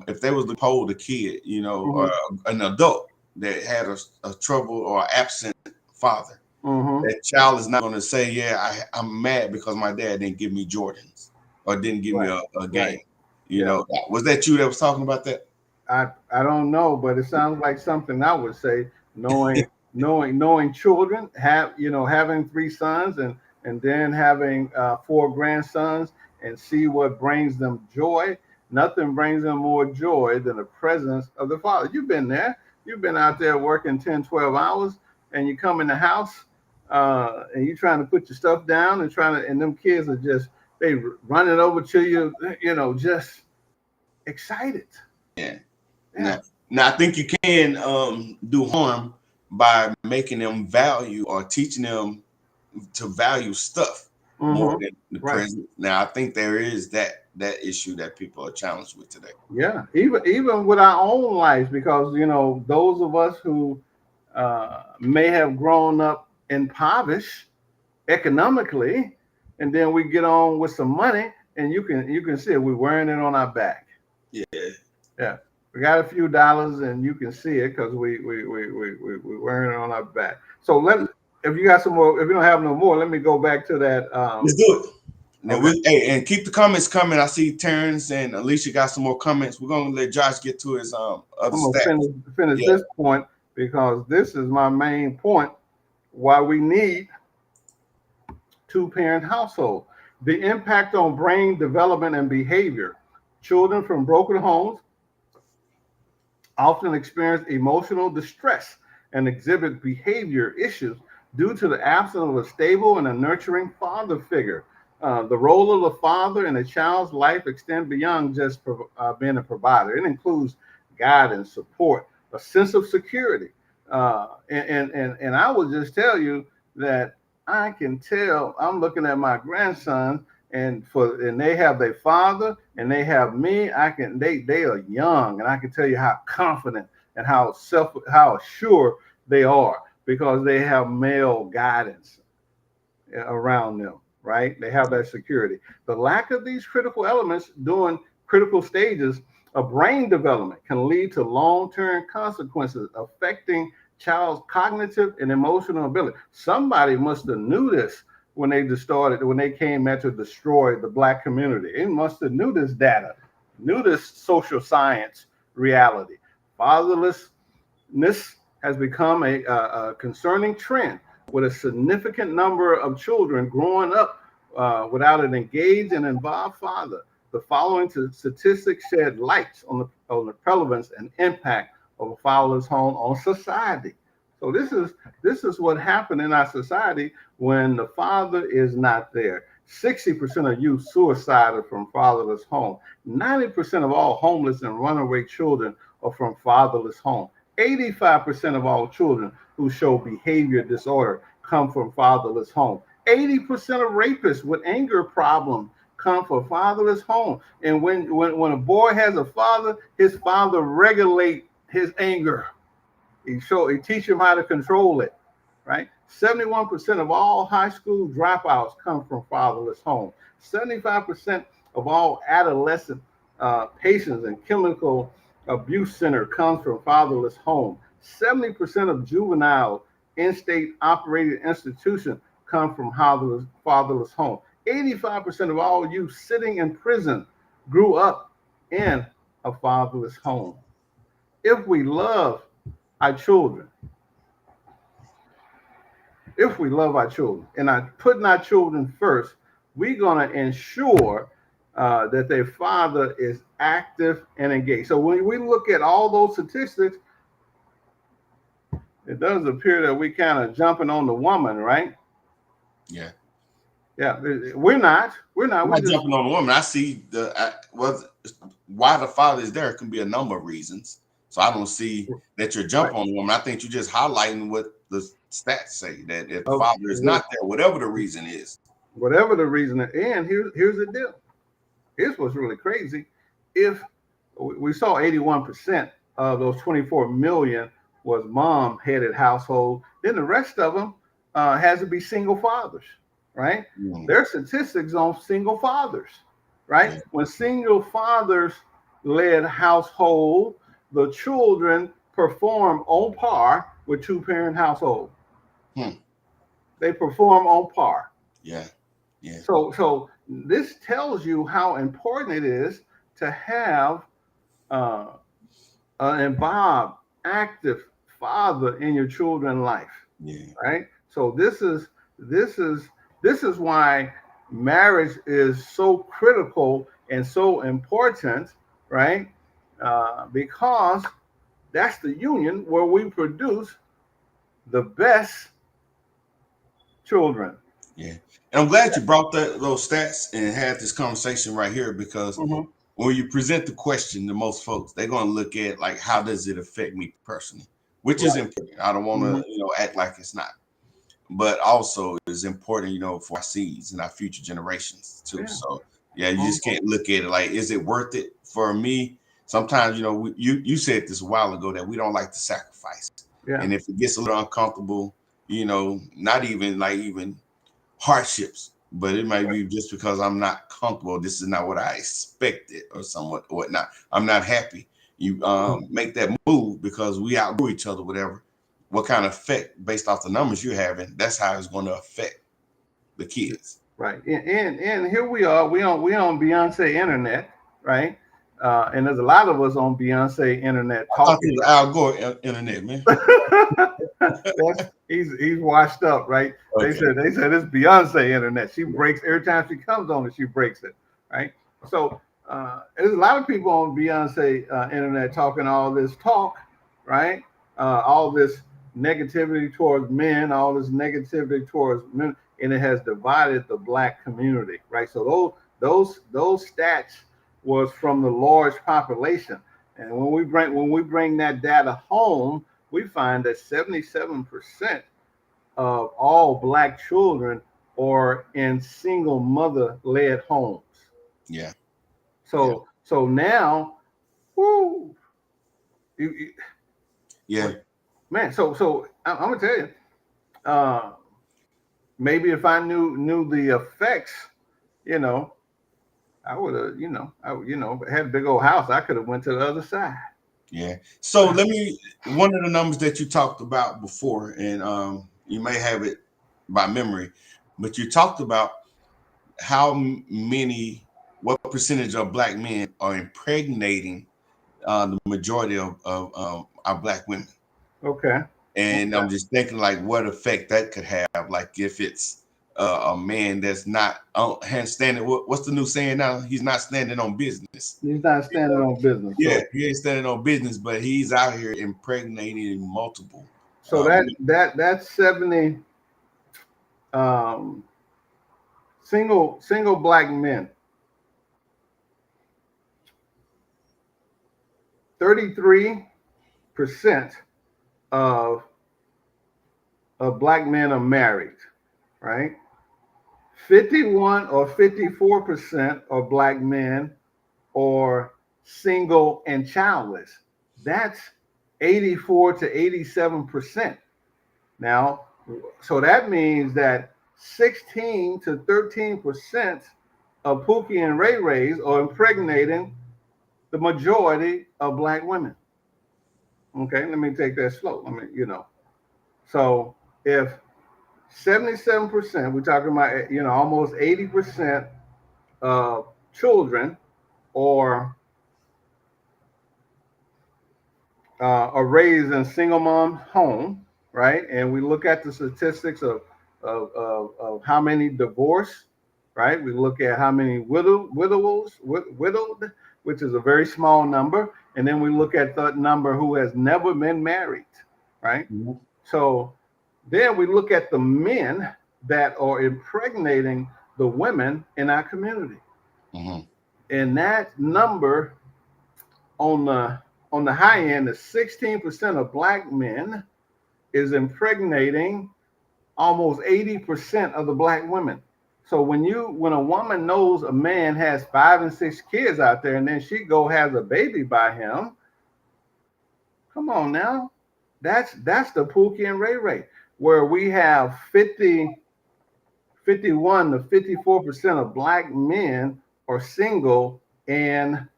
if they was to poll the kid, or Mm-hmm. an adult that had a trouble or absent father, Mm-hmm. that child is not going to say, "Yeah, I'm mad because my dad didn't give me Jordans or didn't give me Right. a Right. game." Yeah. Was that you that was talking about that? I don't know, but it sounds like something I would say. Knowing children, having three sons and then having four grandsons, and see what brings them joy. Nothing brings them more joy than the presence of the father. You've been there. You've been out there working 10, 12 hours, and you come in the house, and you're trying to put your stuff down and them kids are just they running over to you, just excited. Yeah. Yeah. Now I think you can do harm by making them value or teaching them to value stuff more Mm-hmm. than the Right. present. Now I think there is that issue that people are challenged with today. Yeah. Even with our own lives, because those of us who may have grown up impoverished economically, and then we get on with some money, and you can see it. We're wearing it on our back. Yeah. Yeah. We got a few dollars, and you can see it because we wearing it on our back. So if you got some more, if you don't have no more, let me go back to that. Let's do it. Now Okay. and keep the comments coming. I see Terrence and Alicia got some more comments. We're gonna let Josh get to his other I'm gonna stats. finish Yeah. this point because this is my main point. Why we need two-parent household. The impact on brain development and behavior. Children from broken homes often experience emotional distress and exhibit behavior issues due to the absence of a stable and a nurturing father figure. The role of the father in a child's life extends beyond just being a provider. It includes guidance, support, a sense of security. And I will just tell you that I can tell. I'm looking at my grandson, and they have their father and they have me. They are young, and I can tell you how confident and how sure they are because they have male guidance around them, right? They have that security. The lack of these critical elements during critical stages of brain development can lead to long-term consequences affecting child's cognitive and emotional ability. Somebody must have knew this when they came out to destroy the black community. They must have knew this data, knew this social science reality. Fatherlessness has become a concerning trend with a significant number of children growing up without an engaged and involved father. The following statistics shed light on the prevalence and impact of a fatherless home on society. So this is what happened in our society when the father is not there. 60% of youth suicided from fatherless home. 90% of all homeless and runaway children are from fatherless homes. 85% of all children who show behavior disorder come from fatherless homes. 80% of rapists with anger problems come from fatherless homes. And when a boy has a father, his father regulate his anger. He teach him how to control it, right? 71% of all high school dropouts come from fatherless homes. 75% of all adolescent patients in chemical abuse center comes from fatherless homes. 70% of juvenile in-state operated institutions come from fatherless homes. 85% of all youth sitting in prison grew up in a fatherless home. If we love our children, and are putting our children first, we're going to ensure that their father is active and engaged. So when we look at all those statistics, it does appear that we kind of jumping on the woman, right? Yeah. Yeah, we're not. I'm not jumping on the woman. I see why the father is there can be a number of reasons. So I don't see that you're jumping on the woman. I think you're just highlighting what the stats say, that if the father is not there, whatever the reason is. Whatever the reason, and here's the deal. Here's what's really crazy. If we saw 81% of those 24 million was mom-headed household, then the rest of them has to be single fathers, right? There's statistics on single fathers, right? When single fathers led household, the children perform on par with two-parent household. They perform on par. Yeah. Yeah. So this tells you how important it is to have an involved, active father in your children's life. Yeah. Right. So this is why marriage is so critical and so important, right? Because that's the union where we produce the best children. Yeah. And I'm glad you brought those stats and had this conversation right here, because when you present the question to most folks, they're going to look at like, how does it affect me personally, which is important. I don't want to, act like it's not, but also it's important, for our seeds and our future generations too. Yeah. So yeah, you just can't look at it like, is it worth it for me? Sometimes, you said this a while ago that we don't like to sacrifice. Yeah. And if it gets a little uncomfortable, not even hardships, but it might be just because I'm not comfortable. This is not what I expected or somewhat or whatnot. I'm not happy. You make that move because we outgrew each other, whatever. What kind of effect based off the numbers you're having, that's how it's going to affect the kids. Right. And here we are, we on Beyonce internet, right? And there's a lot of us on Beyonce internet talking. Al Gore internet, man. He's washed up, right? Okay. They said it's Beyonce internet. She breaks every time she comes on it. She breaks it, right? So there's a lot of people on Beyonce internet talking all this talk, right? All this negativity towards men, all this negativity towards men, and it has divided the Black community, right? So those stats was from the large population, and when we bring that data home, we find that 77% of all Black children are in single mother-led homes. Yeah. So now, woo. Yeah. Man, so I'm gonna tell you, maybe if I knew the effects, I would have, had a big old house. I could have went to the other side. Yeah. So one of the numbers that you talked about before, and you may have it by memory, but you talked about what percentage of Black men are impregnating the majority of our Black women. Okay. And I'm just thinking like what effect that could have, like if it's a man that's not standing. What's the new saying now? He's not standing on business. He's not standing on business. Yeah, he ain't standing on business, but he's out here impregnating multiple. So that's 70 single Black men 33% of black men are married, right? 51 or 54% of black men are single and childless. That's 84 to 87%. Now, so that means that 16 to 13% of Pookie and Ray Rays are impregnating the majority of black women. Okay, let me take that slow. So if 77%, we're talking about, almost 80% of children are raised in single mom home, right? And we look at the statistics of how many divorce, right? We look at how many widowed, which is a very small number. And then we look at the number who has never been married, right? Mm-hmm. So then we look at the men that are impregnating the women in our community. Mm-hmm. And that number on the high end is 16% of black men is impregnating almost 80% of the black women. So when a woman knows a man has 5 and 6 kids out there, and then she has a baby by him, come on now, that's the Pookie and Ray Ray, where we have 51 to 54% of black men are single and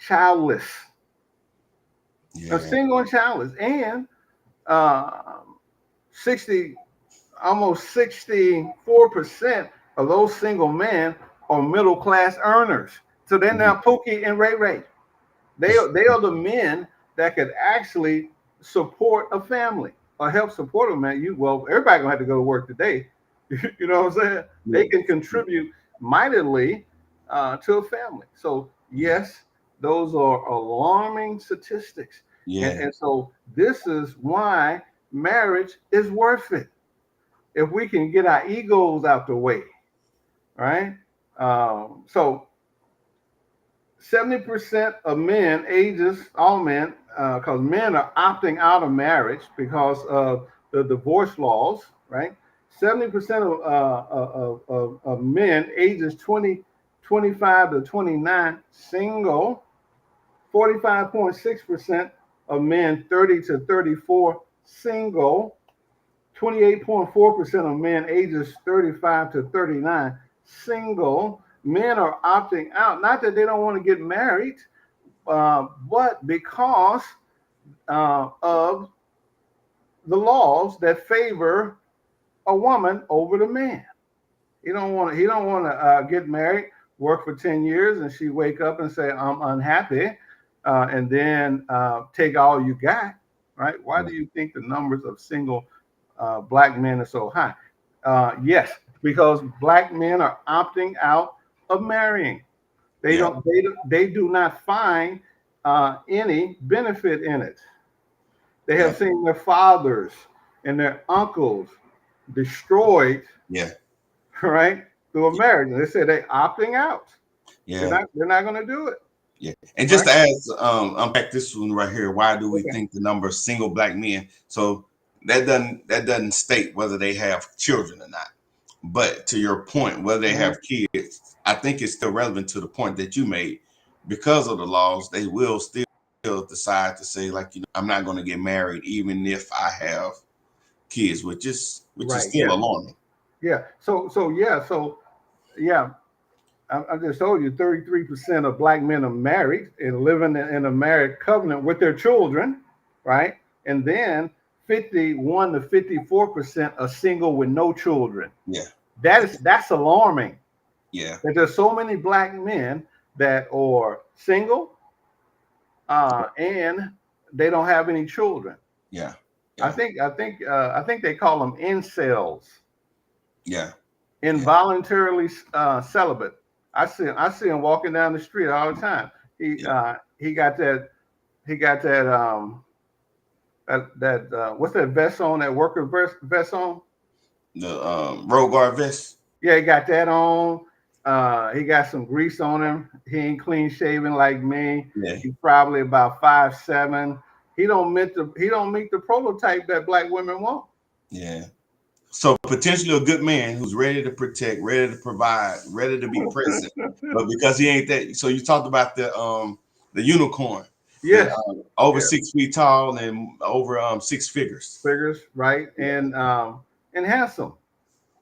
childless. Yeah. Single and childless, and almost 64% of those single men are middle class earners. So they're now Pookie and Ray Ray. They are the men that could actually support a family or help support a man. Everybody gonna have to go to work today. You know what I'm saying? Yeah. They can contribute mightily to a family. So yes, those are alarming statistics. Yeah. And so this is why marriage is worth it. If we can get our egos out the way, right? So 70% of men, all men, because men are opting out of marriage because of the divorce laws, right? 70% of men ages 25 to 29 single, 45.6% of men 30 to 34 single, 28.4% of men ages 35 to 39 single. Men are opting out, not that they don't want to get married, but because of the laws that favor a woman over the man. He don't want to get married, work for 10 years, and she wake up and say, I'm unhappy, and then take all you got, right? Why do you think the numbers of single black men are so high? Yes, because black men are opting out of marrying. They do not find any benefit in it. They have seen their fathers and their uncles destroyed, right, through a marriage. And they say they're opting out. Yeah, they're not going to do it. Yeah, and just to ask, unpack this one right here. Why do we think the number of single black men? So that doesn't state whether they have children or not. But to your point, whether they have kids, I think it's still relevant to the point that you made. Because of the laws, they will still decide to say, like, I'm not going to get married even if I have kids, which is still alarming. Yeah. So I just told you 33% of black men are married and living in a married covenant with their children, right? And then 51 to 54% are single with no children. Yeah. That's alarming. Yeah. That there's so many black men that are single and they don't have any children. Yeah. I think they call them incels. Yeah. Involuntarily celibate. I see him walking down the street all the time. He got that what's that vest on, that worker vest on? The road guard vest. Yeah, he got that on. He got some grease on him. He ain't clean shaven like me. Yeah. He's probably about 5'7". He don't meet the prototype that black women want. Yeah. So potentially a good man who's ready to protect, ready to provide, ready to be present. But because he ain't that, so you talked about the unicorn, the Yes, over yes. 6 feet tall and over six figures. Figures, right? And handsome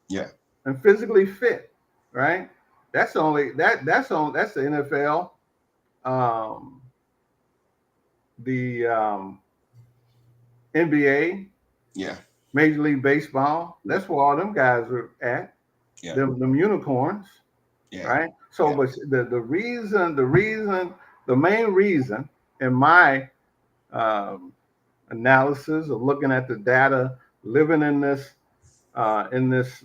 Yeah. and physically fit, right? That's the NFL, um, the NBA, Yeah. Major League Baseball. That's where all them guys are at. Yeah. Them unicorns, Yeah. right? So, Yeah. but the main reason, in my um, analysis of looking at the data, living in this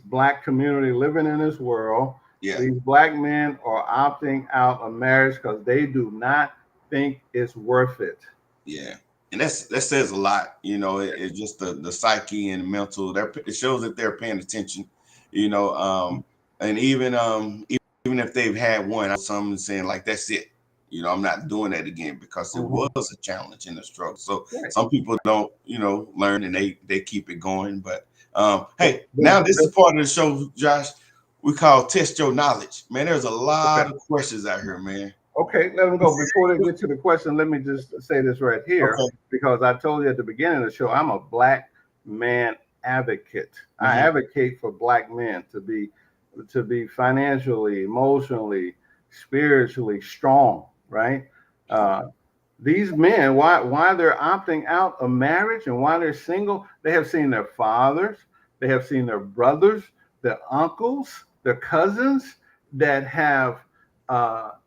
black community, living in this world, Yeah. these black men are opting out of marriage because they do not think it's worth it. Yeah. And that says a lot, it's just the psyche and mental. It shows that they're paying attention, and even if they've had one, some saying like that's it. I'm not doing that again because it Mhm. was a challenge and a struggle. So Right. some people don't, learn and they keep it going. But hey, The- now this is the- part of the show, Josh. We call test your knowledge. Man, there's a lot okay. of questions out here, man. Okay, let them go. Before they get to the question, let me just say this right here, Okay. because I told you at the beginning of the show, I'm a black man advocate. I Mhm. advocate for black men to be financially, emotionally, spiritually strong, right? These men, why they're opting out of marriage and why they're single, they have seen their fathers, they have seen their brothers, their uncles, their cousins that have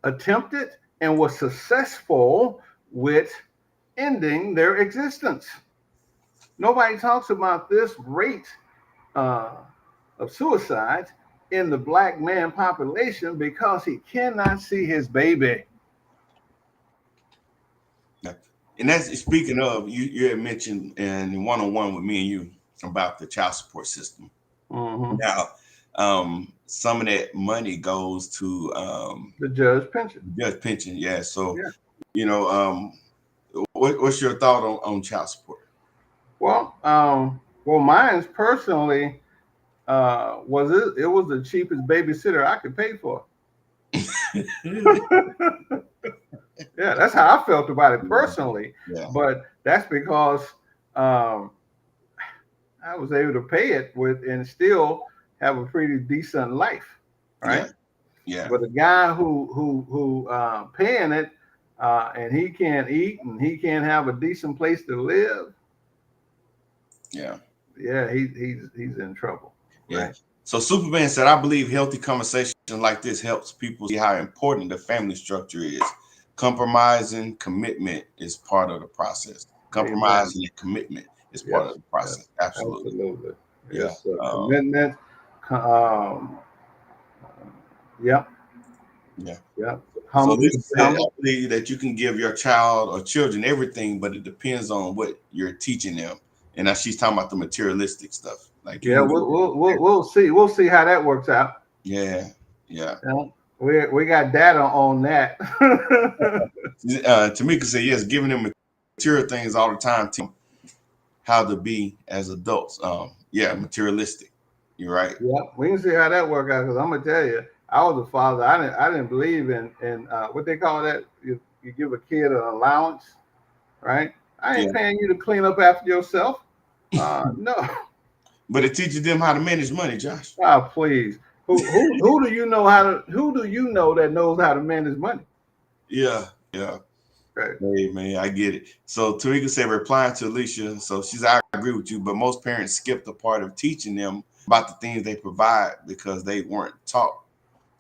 attempted and was successful with ending their existence. Nobody talks about this rate uh, of suicide in the black man population because he cannot see his baby. Yeah. And that's speaking of you had mentioned in one-on-one with me and you about the child support system. Mm-hmm. Now, some of that money goes to The judge pension. just pension. Yeah. So, Yeah. you know, what's your thought on child support? Well, mine's personally was it was the cheapest babysitter I could pay for. Yeah, that's how I felt about it personally. Yeah. But that's because um, I was able to pay it with and still have a pretty decent life, right? Yeah. Yeah. But the guy who paying it and he can't eat and he can't have a decent place to live, Yeah. yeah, he's in trouble, Yeah. right? So Superman said, I believe healthy conversation like this helps people see how important the family structure is. Compromising commitment is part of the process. Amen. Compromising and commitment is part of Yes, the yes, process. Absolutely. absolutely. Yeah. Yes, commitment. Um, yep, Yeah. yep. So Humble, Lisa said, I humble. believe that you can give your child or children everything, but it depends on what you're teaching them. And now she's talking about the materialistic stuff. Like you Yeah, can give them, we'll see. We'll see how that works out. yeah, yeah. Yeah. We got data on that. Tamika said, yes, giving them material things all the time, teach them how to be as adults. Yeah, materialistic. You're right. Yeah, we can see how that work out. Because I'm gonna tell you, I was a father. I didn't believe in what they call that. You give a kid an allowance, right? I Yeah. ain't paying you to clean up after yourself. No. But it teaches them how to manage money, Josh. Please. Who do you know who do you know that knows how to manage money? Yeah, yeah. Right. Hey man, I get it. So Tarika said, replying to Alicia, so she's I agree with you, but most parents skip the part of teaching them about the things they provide because they weren't taught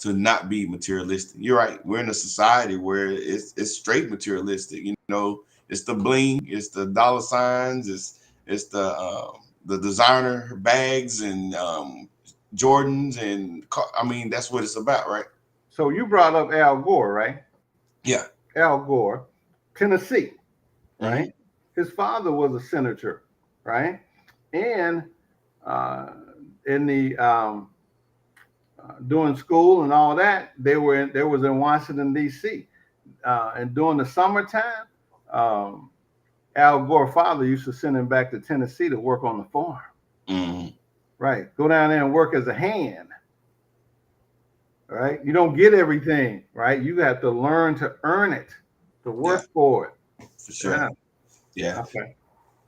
to not be materialistic. You're right. We're in a society where it's straight materialistic. It's the bling, it's the dollar signs, it's the designer bags and Jordans and I mean that's what it's about, right? So you brought up Al Gore, right? Yeah. Al Gore, Tennessee, Hmm. right? His father was a senator, right? And uh, in the Doing school and all that, they was in Washington D.C. And during the summertime, um, Al Gore's father used to send him back to Tennessee to work on the farm. Mm. Right, go down there and work as a hand. Right, you don't get everything. Right, you have to learn to earn it, to Yeah, work for it. for sure. Yeah. Yeah. Okay.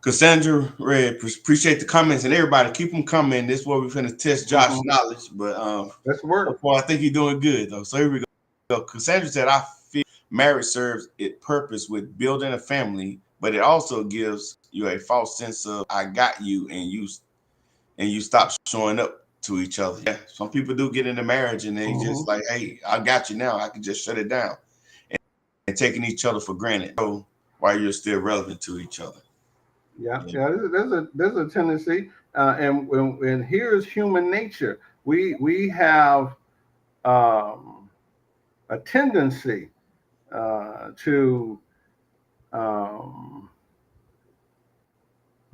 Cassandra Red, appreciate the comments, and everybody keep them coming. This is where we're finna test Josh's knowledge, but Let's work. so far I think he's doing good though. So here we go. Cassandra said, "I feel marriage serves its purpose with building a family, but it also gives you a false sense of I got you, and you stop showing up to each other. Yeah, some people do get into marriage and they just like, hey, I got you now. I can just shut it down, and taking each other for granted. So while you're still relevant to each other." Yeah. There's a tendency, and here's human nature. We have a tendency to um,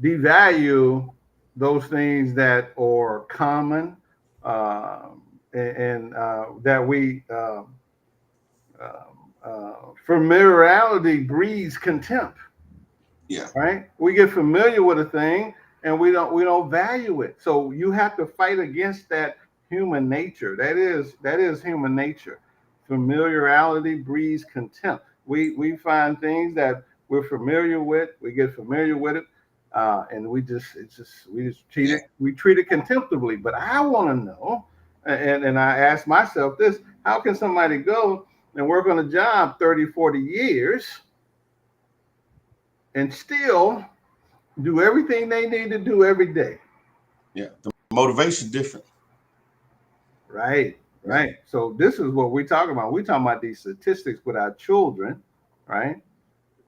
devalue those things that are common, and that we familiarity breeds contempt. Yeah. Right? We get familiar with a thing and we don't value it. So you have to fight against that human nature. That is human nature. Familiarity breeds contempt. We find things that we're familiar with, we get familiar with it, and we just treat it contemptibly. But I want to know, and I ask myself this: how can somebody go and work on a job 30, 40 years and still do everything they need to do every day? Yeah. The motivation different. Right. Right. So this is what we're talking about. We're talking about these statistics with our children, right?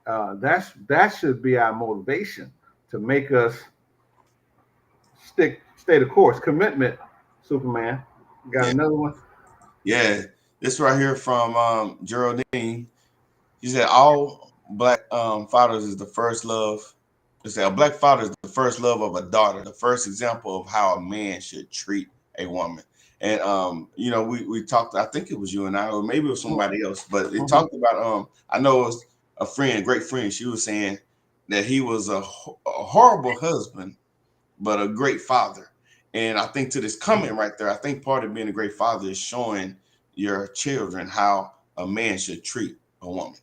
That should be our motivation to make us stay the course. Commitment, Superman. Got Yeah. another one? Yeah. This right here from Geraldine. She said all black fathers is the first love. She said a black father is the first love of a daughter, the first example of how a man should treat a woman. And you know, we talked, I think it was you and I, or maybe it was somebody else, but it talked about I know it was a friend, great friend. She was saying that he was a horrible husband, but a great father. And I think to this comment right there, I think part of being a great father is showing your children how a man should treat a woman.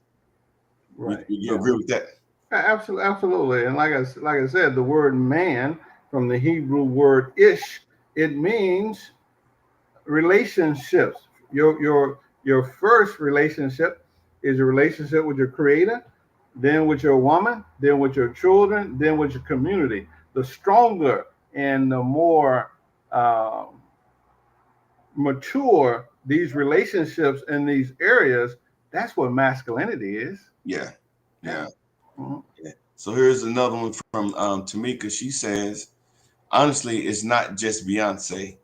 Right. You agree with that? Absolutely, absolutely. And like I said, the word man from the Hebrew word ish, it means relationships. Your first relationship is your relationship with your creator, then with your woman, then with your children, then with your community. The stronger and the more mature these relationships in these areas, that's what masculinity is. Yeah. Yeah. Mhm. Yeah. So here's another one from Tamika. She says, honestly, it's not just Beyonce,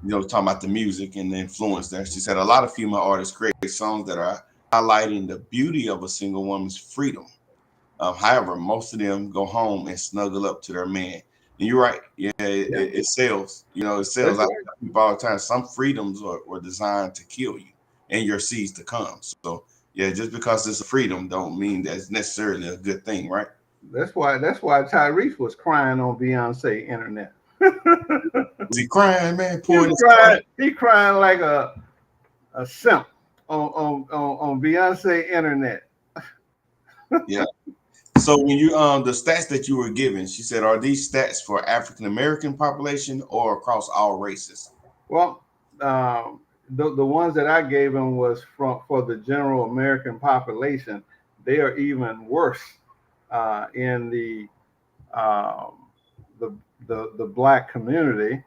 you know, talking about the music and the influence there. She said a lot of female artists create songs that are highlighting the beauty of a single woman's freedom. However, most of them go home and snuggle up to their man. And you're right. Yeah, Yeah, it sells. You know, it sells. that's I right. tell people all the time, some freedoms were designed to kill you and your seeds to come. So yeah, just because it's a freedom don't mean that it's necessarily a good thing, right? That's why Tyrese was crying on Beyonce internet. Was he crying, man, He pouring was his heart crying. He crying like a simp on Beyonce internet. out? Yeah. So when you the stats that you were given, she said, are these stats for African American population or across all races? Well, the ones that I gave him was for the general American population. They are even worse in um, the the black community,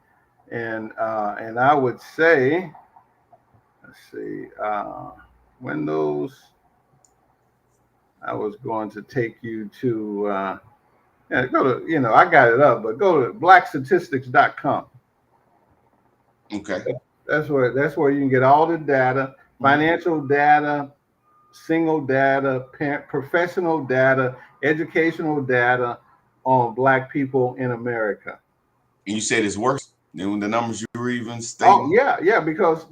and I would say, let's see, when those I was going to take you to go to, I got it up, but go to blackstatistics.com. Okay. That's where you can get all the data, Mhm. financial data, single data, professional data, educational data on black people in America. And you said it's worse. Then the numbers you were even Oh stating. yeah, because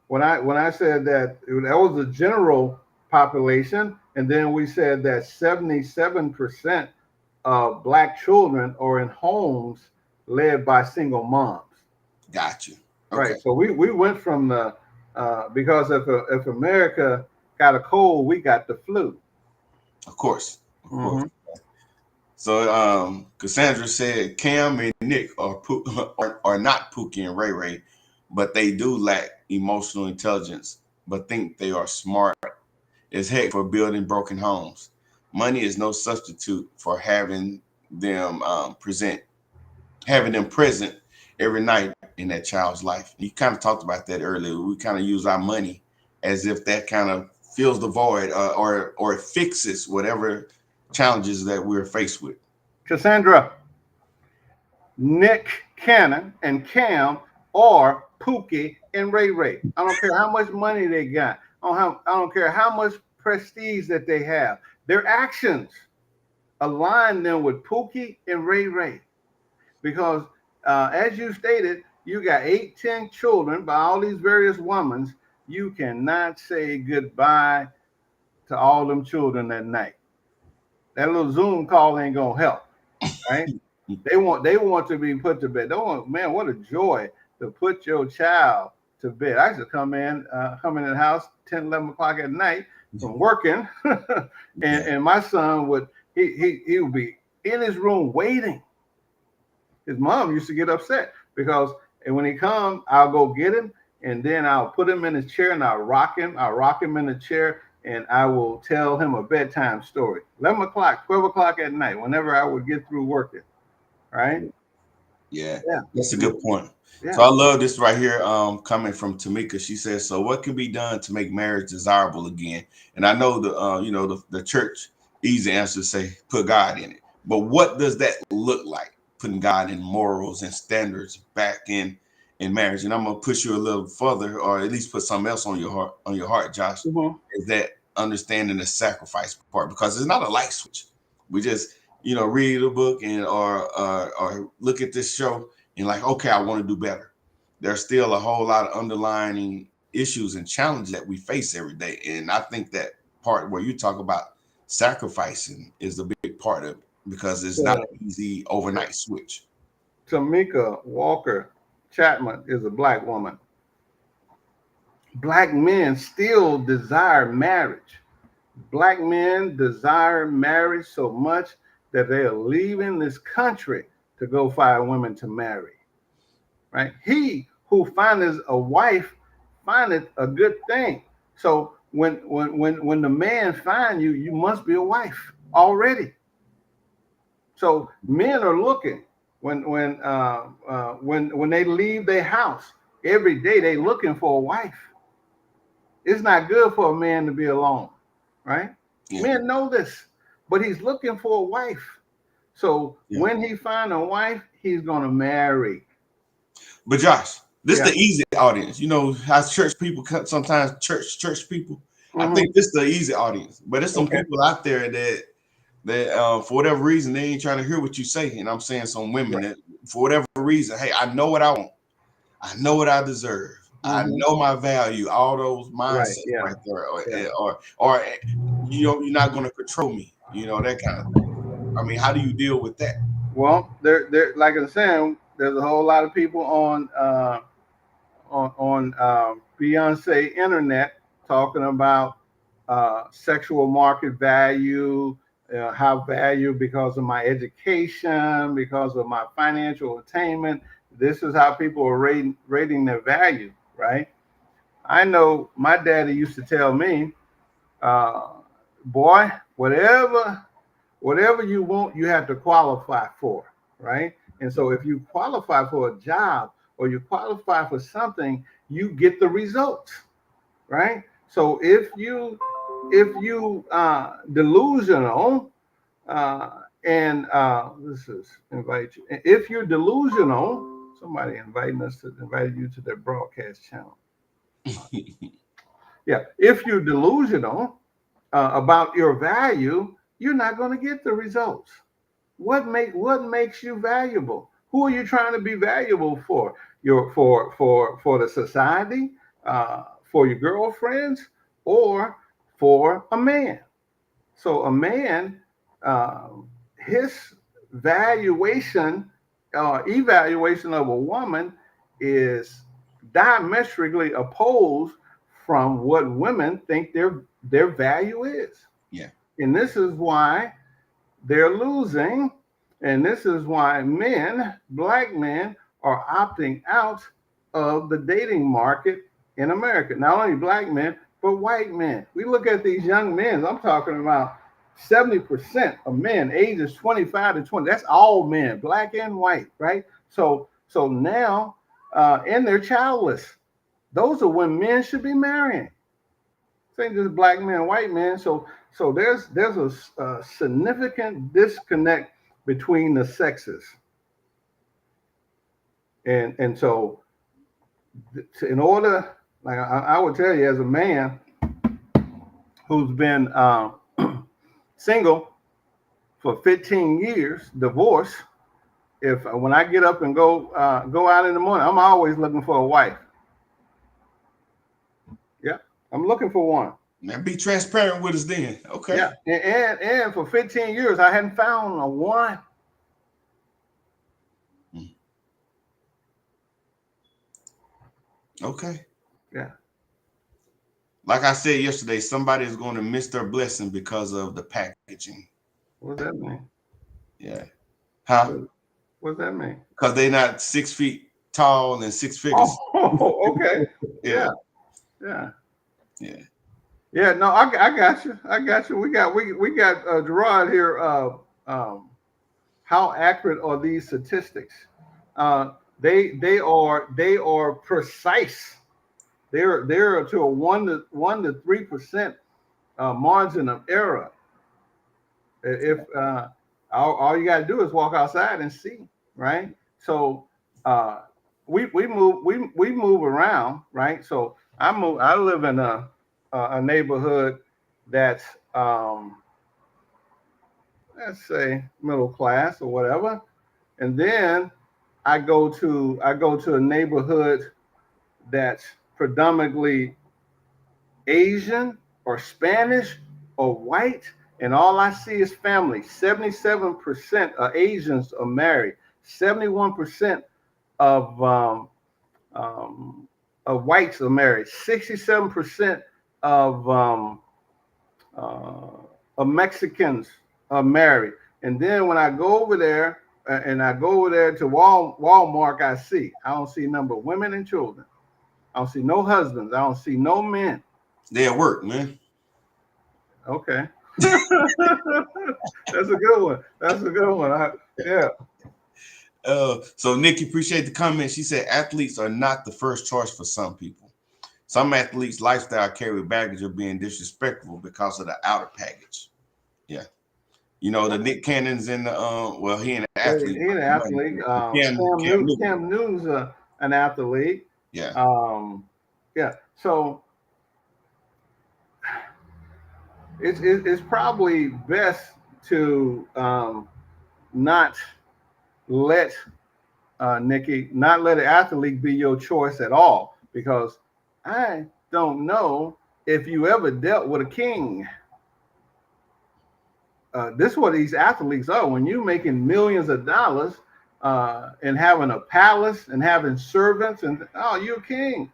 when I said that was the general population, and then we said that 77% of black children are in homes led by single moms. Got you. Okay. Right. So we went from the because if America got a cold, we got the flu. Of course. Of course. Hmm. So Cassandra said Cam and Nick are not Pookie and Ray Ray, but they do lack emotional intelligence, but think they are smart as heck for building broken homes. Money is no substitute for them having them present every night in that child's life. You kind of talked about that earlier. We kind of use our money as if that kind of fills the void, or it fixes whatever challenges that we're faced with. Cassandra, Nick Cannon and Cam are Pookie and Ray Ray. I don't care how much money they got. I don't care how much prestige that they have. Their actions align them with Pookie and Ray Ray. Because as you stated, you got 8, 10 children by all these various women. You cannot say goodbye to all them children that night. That little Zoom call ain't gonna help, right? They want to be put to bed. They want, man, what a joy to put your child to bed. I used to come in the house 10, 11 o'clock at night from working, and my son he would be in his room waiting. His mom used to get upset because and when he comes, I'll go get him and then I'll put him in his chair and I'll rock him. I'll rock him in the chair and I will tell him a bedtime story. 11 o'clock, 12 o'clock at night, whenever I would get through working. Right? Yeah, Yeah. that's a good point. So Yeah. I love this right here, coming from Tamika. She says, "So what can be done to make marriage desirable again?" And I know the church easy answer to say put God in it, but what does that look like? Putting God in morals and standards back in marriage. And I'm gonna push you a little further, or at least put something else on your heart, Josh. Mhm. Is that understanding the sacrifice part, because it's not a light switch. We just read a book and or look at this show and like, okay, I want to do better. There's still a whole lot of underlying issues and challenges that we face every day, and I think that part where you talk about sacrificing is a big part of it, because it's not So, an easy overnight switch. Tamika Walker Chapman is a black woman. Black men still desire marriage. Black men desire marriage so much that they are leaving this country to go find women to marry. Right? He who findeth a wife findeth a good thing. So when the man find you, you must be a wife already. So men are looking when they leave their house every day. They looking for a wife. It's not good for a man to be alone, right? Yeah, Men know this, but he's looking for a wife. So yeah. when he find a wife, he's gonna marry. But Josh, this is Yeah. the easy audience. You know how church people sometimes church people. I Hmm. think this is the easy audience, but there's some Okay. people out there that for whatever reason they ain't trying to hear what you say. And I'm saying some women Right. that for whatever reason, hey, I know what I want. I know what I deserve. I Hmm. know my value. All those Right. mindsets Yeah. right there, Yeah. or you're not going to control me. That kind of thing. I mean, how do you deal with that? Well, there, like I was saying, there's a whole lot of people on Beyonce internet talking about sexual market value, how value because of my education, because of my financial attainment. This is how people are rating their value, right? I know my daddy used to tell me, uh, boy, whatever you want, you have to qualify for, right? And so if you qualify for a job or you qualify for something, you get the results, right? So if you delusional and this is invite you. If you're delusional, somebody invited you to their broadcast channel. Yeah, if you're delusional about your value, you're not going to get the results. What makes you valuable? Who are you trying to be valuable for? For the society, for your girlfriends, or for a man? So a man, uh, his valuation, evaluation of a woman is diametrically opposed from what women think their value is. Yeah. And this is why they're losing. And this is why men, black men, are opting out of the dating market in America. Not only black men, but white men. We look at these young men, I'm talking about 70% of men ages 25 to 20. That's all men, black and white, right? So now, and they're childless. Those are when men should be marrying. This ain't just black men, white men. So there's a significant disconnect between the sexes, and so in order, like I would tell you, as a man who's been single for 15 years, divorced, if when I get up and go out in the morning, I'm always looking for a wife. Yeah, I'm looking for one. Now be transparent with us then. Okay. Yeah, and for 15 years I hadn't found a one. Okay. Yeah. Like I said yesterday, somebody is going to miss their blessing because of the packaging. What does that mean? Yeah. Huh? What does that mean? Because they're not 6 feet tall and six figures. Oh, okay. Yeah. Yeah. Yeah. Yeah. No, I got you. I got you. We got Gerard here. How accurate are these statistics? They are precise. They're to a 1 to 3% margin of error. If all you got to do is walk outside and see, right? So we move around, right? So I live in a neighborhood that's let's say middle class or whatever, and then I go to a neighborhood that's predominantly Asian or Spanish or white, and all I see is family. 77% of Asians are married. 71% of whites are married. 67% of Mexicans are married. And then when I go over there to Walmart, I don't see a number of women and children. I don't see no husbands. I don't see no men. They at work, man. Okay. That's a good one. That's a good one. Yeah. So Nikki, appreciate the comment. She said athletes are not the first choice for some people. Some athletes' lifestyle carry baggage of being disrespectful because of the outer package. Yeah. You know, the Nick Cannon's in the well, he an athlete. He's an athlete. Cam Newton's an athlete. Yeah. Yeah. So it's probably best to not let Nikki, not let an athlete be your choice at all, because I don't know if you ever dealt with a king. This is what these athletes are. When you're making millions of dollars and having a palace and having servants, and you're a king.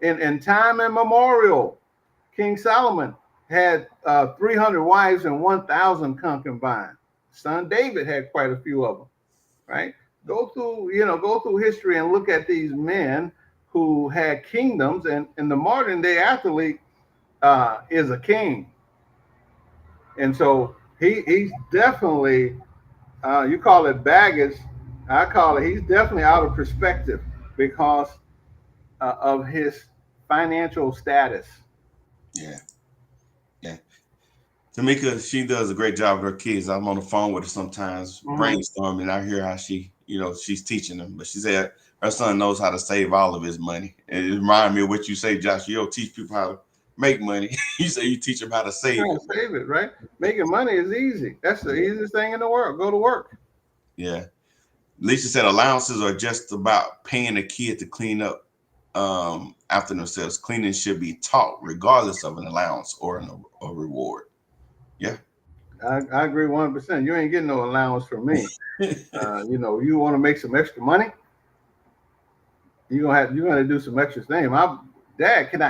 In time immemorial, King Solomon had 300 wives and 1,000 concubines. Son David had quite a few of them, right? Go through history and look at these men who had kingdoms, and the modern day athlete is a king. And so he's definitely, you call it baggage, I call it, he's definitely out of perspective because of his financial status. Yeah. Yeah. Tamika, she does a great job with her kids. I'm on the phone with her sometimes, brainstorming. I hear how she's teaching them. But she said her son knows how to save all of his money. And it reminded me of what you say, Josh. You don't teach people how to make money. You say you teach them how to save it. Save it, right? Making money is easy. That's the easiest thing in the world. Go to work. Yeah. Lisa said allowances are just about paying a kid to clean up after themselves. Cleaning should be taught regardless of an allowance or a reward. Yeah. I agree 100%. You ain't getting no allowance from me. You want to make some extra money, you're gonna do some extra things. Dad, can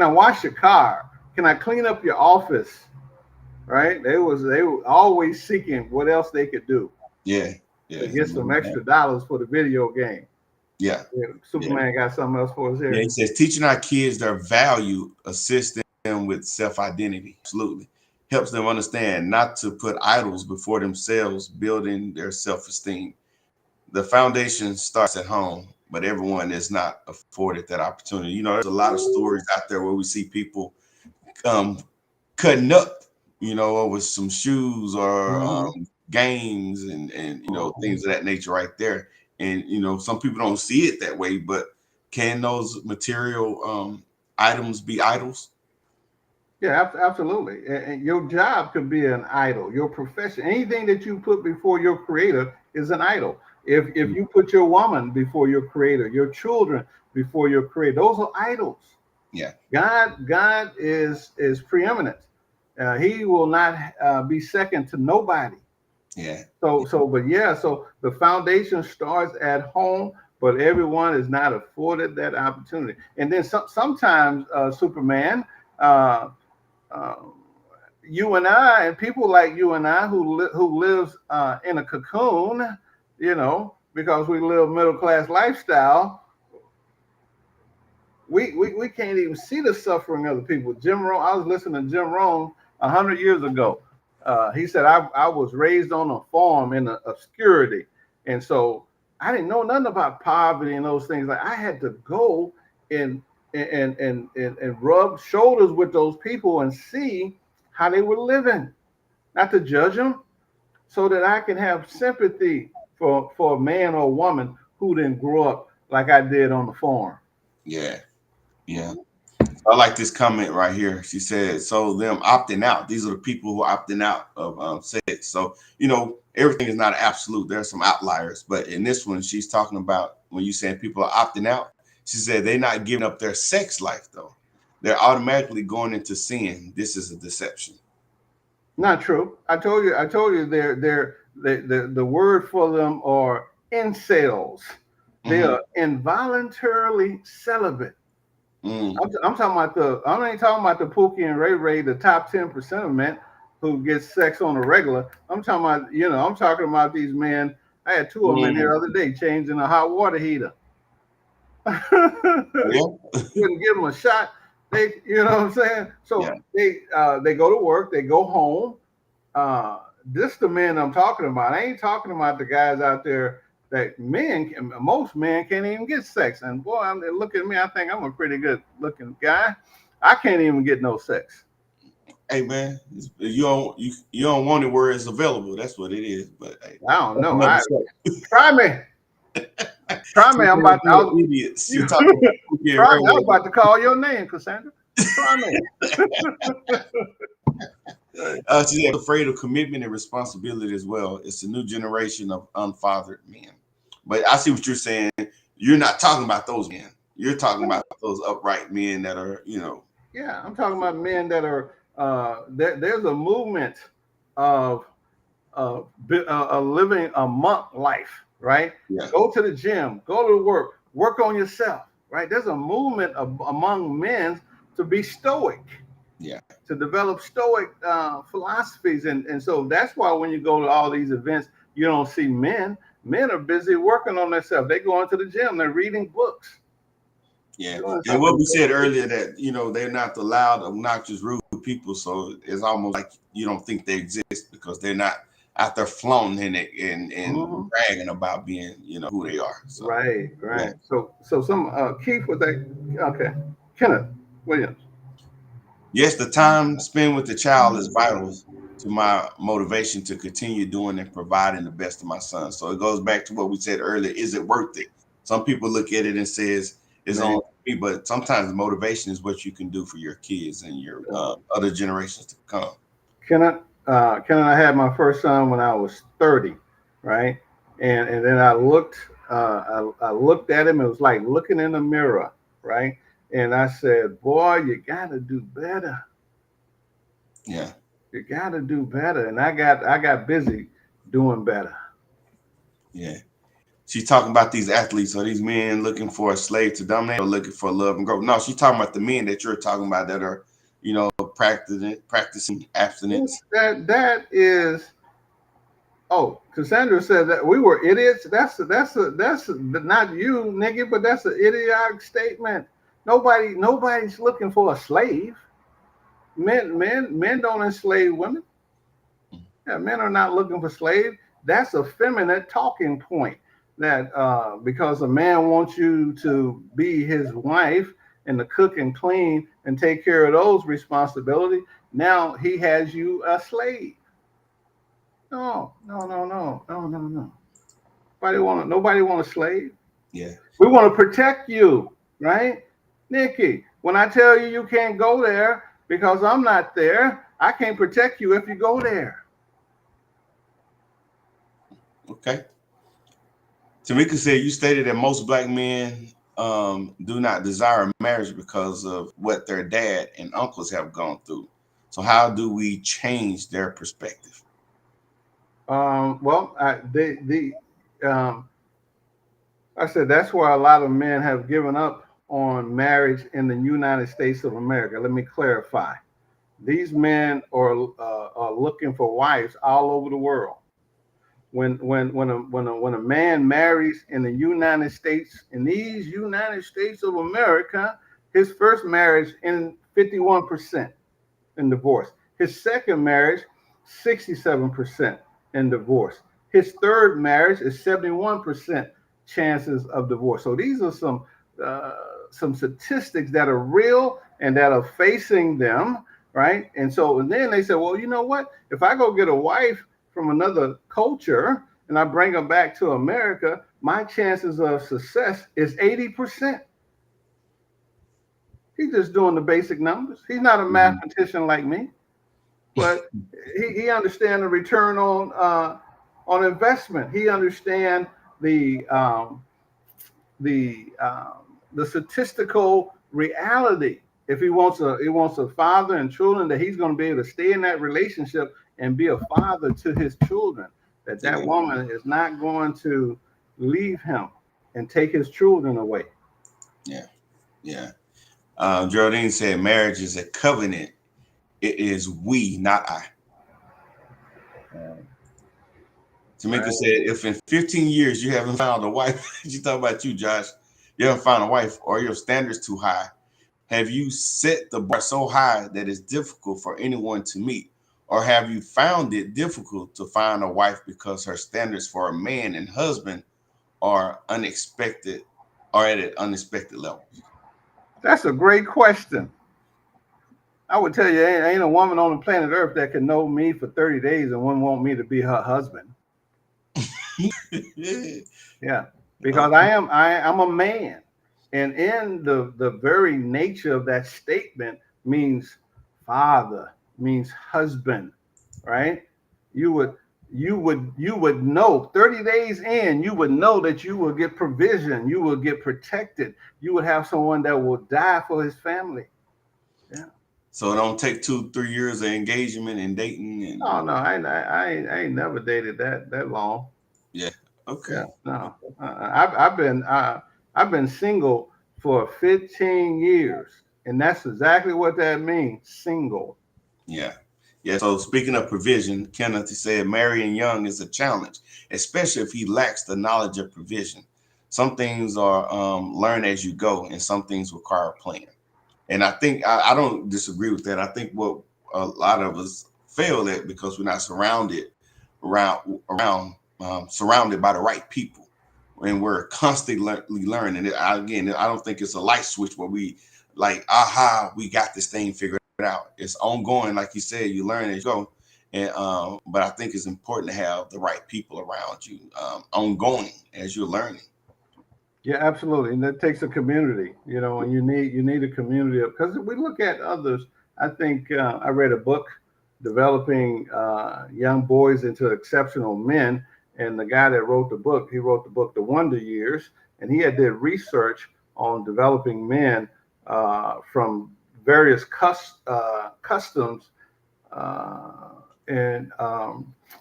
I wash your car? Can I clean up your office? Right? They were always seeking what else they could do. Yeah. To get some extra dollars for the video game. Yeah. Superman got something else for us here. Yeah, he says teaching our kids their value assists them with self-identity. Absolutely. Helps them understand not to put idols before themselves, building their self-esteem. The foundation starts at home, but everyone is not afforded that opportunity. You know, there's a lot of stories out there where we see people cutting up, over some shoes or games and things of that nature right there. And some people don't see it that way, but can those material items be idols? Yeah, absolutely. And your job could be an idol. Your profession, anything that you put before your creator is an idol. If you put your woman before your creator, your children before your creator, those are idols. Yeah. God is preeminent. He will not be second to nobody. Yeah. So the foundation starts at home, but everyone is not afforded that opportunity. And then sometimes, Superman, you and I, and people like you and I who lives in a cocoon, because we live middle class lifestyle, we can't even see the suffering of the people. Jim Rohn, I was listening to Jim Rohn 100 years ago. He said, I was raised on a farm in obscurity. And so I didn't know nothing about poverty and those things. Like I had to go and rub shoulders with those people and see how they were living, not to judge them, so that I can have sympathy for a man or a woman who didn't grow up like I did on the farm. Yeah. Yeah. I like this comment right here. She said, so them opting out, these are the people who are opting out of sex. So, everything is not absolute. There are some outliers. But in this one, she's talking about when you saying people are opting out, she said they're not giving up their sex life, though. They're automatically going into sin. This is a deception. Not true. I told you the word for them are incels. They are involuntarily celibate. I'm talking about I ain't talking about the Pookie and Ray Ray, the top 10% of men who get sex on a regular. I'm talking about, I'm talking about these men. I had two of them in here the other day changing a hot water heater. Couldn't give them a shot. They, what I'm saying? So they go to work, they go home. This the men I'm talking about. I ain't talking about the guys out there that most men can't even get sex. And boy, look at me. I think I'm a pretty good looking guy. I can't even get no sex. Hey man, you don't want it where it's available. That's what it is. But hey, I don't know. Try me. Try me. I'm about to. Idiots. Try me. I was about to call your name, Cassandra. Try me. She's afraid of commitment and responsibility as well. It's a new generation of unfathered men. But I see what you're saying. You're not talking about those men. You're talking about those upright men that are, Yeah, I'm talking about men that are. There's a movement of living a monk life, right? Yeah. Go to the gym, go to work on yourself, right? There's a movement among men to be stoic. Yeah. To develop stoic philosophies. And so that's why when you go to all these events, you don't see men. Men are busy working on themselves. They go into the gym, they're reading books. Yeah. And what we said earlier that, they're not the loud, obnoxious, rude people. So it's almost like you don't think they exist because they're not out there flaunting and bragging about being, who they are. So, right. Yeah. So some Keith with that. Okay. Kenneth Williams. Yes, the time spent with the child is vital to my motivation to continue doing and providing the best to my son. So it goes back to what we said earlier. Is it worth it? Some people look at it and says it's on me, but sometimes the motivation is what you can do for your kids and your other generations to come. Kenneth, I had my first son when I was 30, right? And then I looked at him. It was like looking in the mirror, right? And I said, "Boy, you got to do better. Yeah. You got to do better." And I got busy doing better. Yeah. She's talking about these athletes or these men looking for a slave to dominate or looking for love and growth. No, she's talking about the men that you're talking about that are, practicing abstinence. That is. Oh, Cassandra said that we were idiots. That's not you, nigga, but that's an idiotic statement. Nobody's looking for a slave. Men don't enslave women. Yeah, men are not looking for slaves. That's a feminine talking point. That because a man wants you to be his wife and to cook and clean and take care of those responsibilities, now he has you a slave. No, no, no, no, no, no, no. Nobody want a slave. Yeah. We want to protect you, right? Nikki, when I tell you you can't go there because I'm not there, I can't protect you if you go there. Okay. Tamika said you stated that most black men do not desire marriage because of what their dad and uncles have gone through. So how do we change their perspective? Well, um, I said that's why a lot of men have given up on marriage in the United States of America. Let me clarify. These men are looking for wives all over the world. When a man marries in the United States, in these United States of America, his first marriage in 51% in divorce. His second marriage, 67% in divorce. His third marriage is 71% chances of divorce. So these are uh, some statistics that are real and that are facing them, right? And then they say, well, you know what? If I go get a wife from another culture and I bring her back to America, my chances of success is 80%. He's just doing the basic numbers. He's not a Mhm. mathematician like me, but he understands the return on investment. He understands the the statistical reality. If he wants a father and children, that he's going to be able to stay in that relationship and be a father to his children. That Yeah. woman is not going to leave him and take his children away. Yeah. Yeah. Geraldine said marriage is a covenant. It is we, not I. Tamika Right. said, if in 15 years you haven't found a wife, she talking about you, Josh, you haven't found a wife or your standards too high, have you set the bar so high that it's difficult for anyone to meet? Or have you found it difficult to find a wife because her standards for a man and husband are unexpected or at an unexpected level? That's a great question. I would tell you, ain't a woman on the planet Earth that can know me for 30 days and wouldn't want me to be her husband. Yeah, because Okay. I'm a man, and in the very nature of that statement means father, means husband, right? You would you would know 30 days in, you would know that you will get provision, you will get protected, you would have someone that will die for his family. Yeah. So it don't take 2, 3 years of engagement and dating and Oh no, I ain't never dated that long. yeah. Okay. Yeah, no. I've been single for 15 years, and that's exactly what that means. Single. Yeah. Yeah. So speaking of provision, Kenneth said marrying young is a challenge, especially if he lacks the knowledge of provision. Some things are learned as you go, and some things require a plan. And I think I don't disagree with that. I think what a lot of us fail at because we're not surrounded by the right people, and we're constantly learning. And again, I don't think it's a light switch where we like, aha, we got this thing figured out. It's ongoing, like you said, you learn as you go. And but I think it's important to have the right people around you, ongoing as you're learning. Yeah, absolutely, and that takes a community. And you need a community because we look at others. I think I read a book developing young boys into exceptional men, And the guy that wrote the book, he wrote the book, The Wonder Years, and he had did research on developing men from various customs and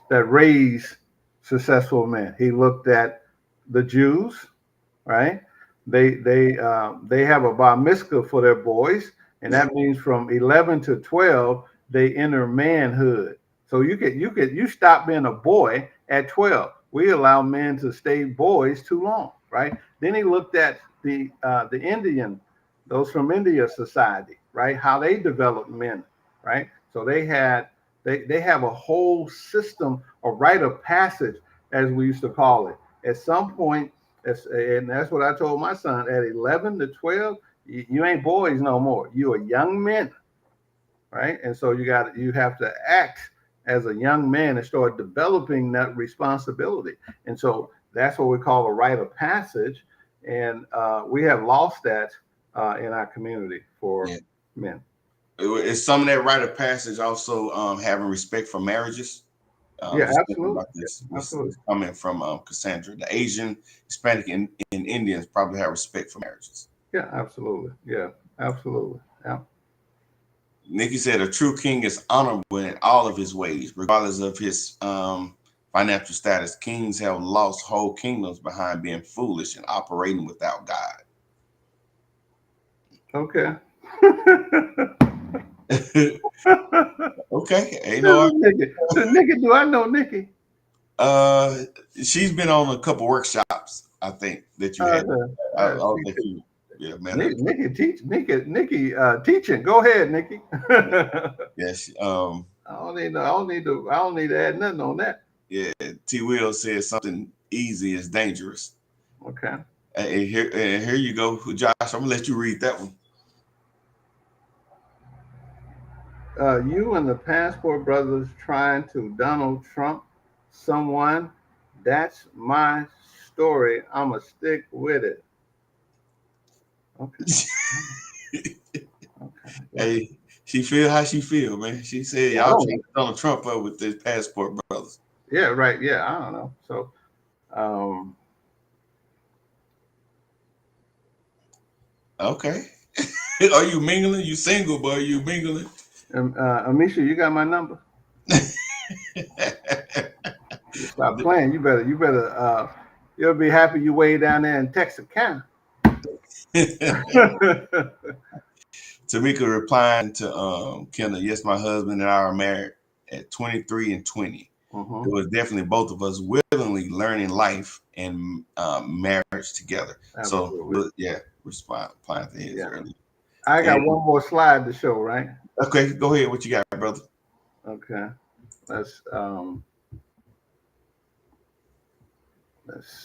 that raise successful men. He looked at the Jews, right? They have a bar mitzvah for their boys, and that means from 11 to 12 they enter manhood. So you stop being a boy at 12. We allow men to stay boys too long, right? Then he looked at the Indian, those from India society, right? How they develop men, right? So they have a whole system, a rite of passage, as we used to call it. At some point, and that's what I told my son. At 11 to 12, you ain't boys no more. You are young men, right? And so you have to act as a young man and start developing that responsibility. And so that's what we call a rite of passage. And we have lost that in our community for men. Is some of that rite of passage also having respect for marriages? Yeah, Just thinking absolutely. about this. Yeah, absolutely. This is coming from Cassandra. The Asian, Hispanic, and Indians probably have respect for marriages. Yeah, absolutely. Yeah, absolutely. Yeah. Nikki said a true king is honorable in all of his ways, regardless of his financial status. Kings have lost whole kingdoms behind being foolish and operating without God. Okay. Okay. You know what? Nikki, do I know Nikki? She's been on a couple workshops, I think, that you had. Yeah, man. Nikki teaching. Go ahead, Nikki. Yes. I don't need to add nothing on that. Yeah, T. Will says something easy is dangerous. Okay. And here you go, Josh. I'm gonna let you read that one. You and the Passport Brothers trying to Donald Trump someone. That's my story. I'ma stick with it. Okay. Okay. Hey, she feel how she feel, man. She said y'all trying to Donald Trump up with the Passport Brothers. Yeah, right. Yeah, I don't know. So okay. Are you mingling? You single, boy? Are you mingling? Amisha, you got my number? Stop playing. You better you'll be happy you way down there in Texarkana. Tamika replying to Kendall, yes, my husband and I are married at 23 and 20. It was definitely both of us willingly learning life and marriage together. Absolutely. So yeah, replying to his earlier. I got one more slide to show, right? Okay, go ahead. What you got, brother? Okay. Let's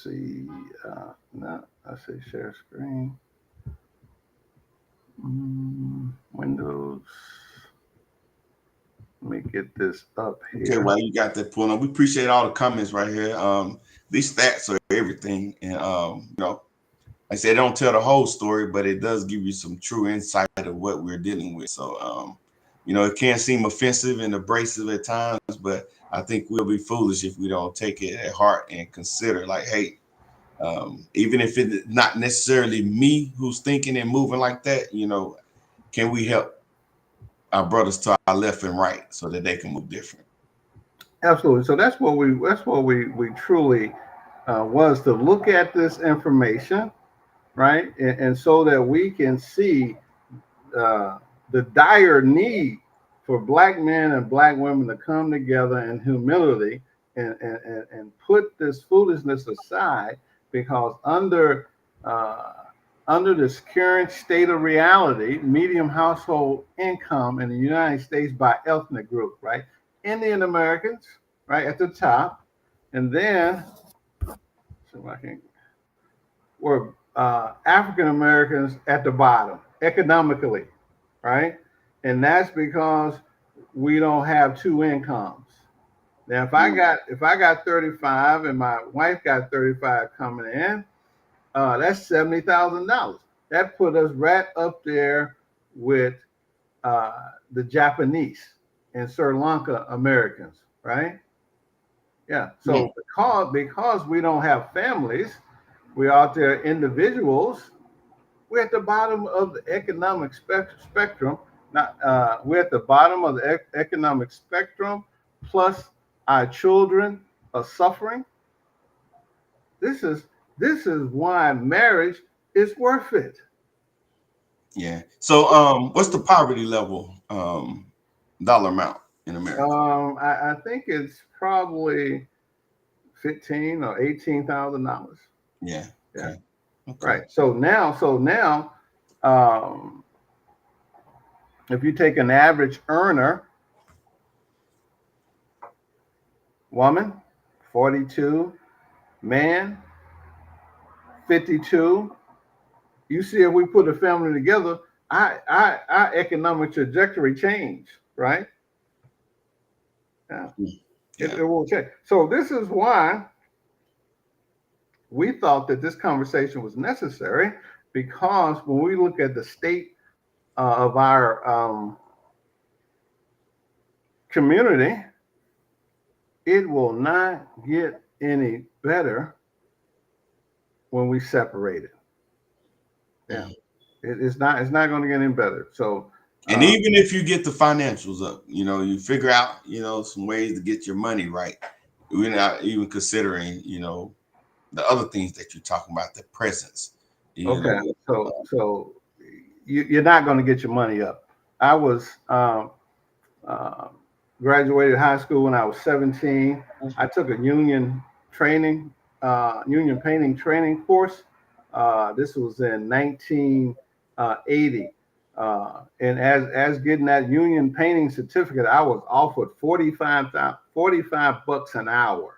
see. No, I say share screen. Windows. Let me get this up here. Okay, well, you got that pulled up. We appreciate all the comments right here. These stats are everything, and you know, I said, don't tell the whole story, but it does give you some true insight of what we're dealing with. So, you know, it can seem offensive and abrasive at times, but I think we'll be foolish if we don't take it at heart and consider, like, hey, even if it's not necessarily me who's thinking and moving like that, you know, can we help our brothers to our left and right so that they can move different? Absolutely. So that's what we truly was to look at this information, right, and so that we can see the dire need for Black men and Black women to come together in humility and put this foolishness aside, because under this current state of reality, medium household income in the United States by ethnic group, right? Indian Americans, right, at the top, and then we're African Americans at the bottom economically, right? And that's because we don't have two incomes. Now, if I got 35 and my wife got 35 coming in, that's $70,000. That put us right up there with the Japanese and Sri Lanka Americans, right? Yeah. So because we don't have families, we're out there individuals. We're at the bottom of the economic spectrum. Not we're at the bottom of the economic spectrum. Plus, our children are suffering. This is why marriage is worth it. Yeah. So what's the poverty level dollar amount in America? I think it's probably 15 or $18,000. Yeah. Yeah. Okay. Okay. Right. So now, um, if you take an average earner, woman, 42, man, 52. You see, if we put a family together, our economic trajectory change, right? Yeah, Yeah. it will change. So this is why we thought that this conversation was necessary, because when we look at the state of our community, it will not get any better when we separate it. Yeah, Mhm. it's not. It's not going to get any better. So, And even if you get the financials up, you figure out, some ways to get your money right. We're not even considering, the other things that you're talking about, the presence, you okay, know. so you're not going to get your money up. I was uh, graduated high school when I was 17. I took a union painting training course. This was in 1980. And as getting that union painting certificate, I was offered 45 bucks an hour.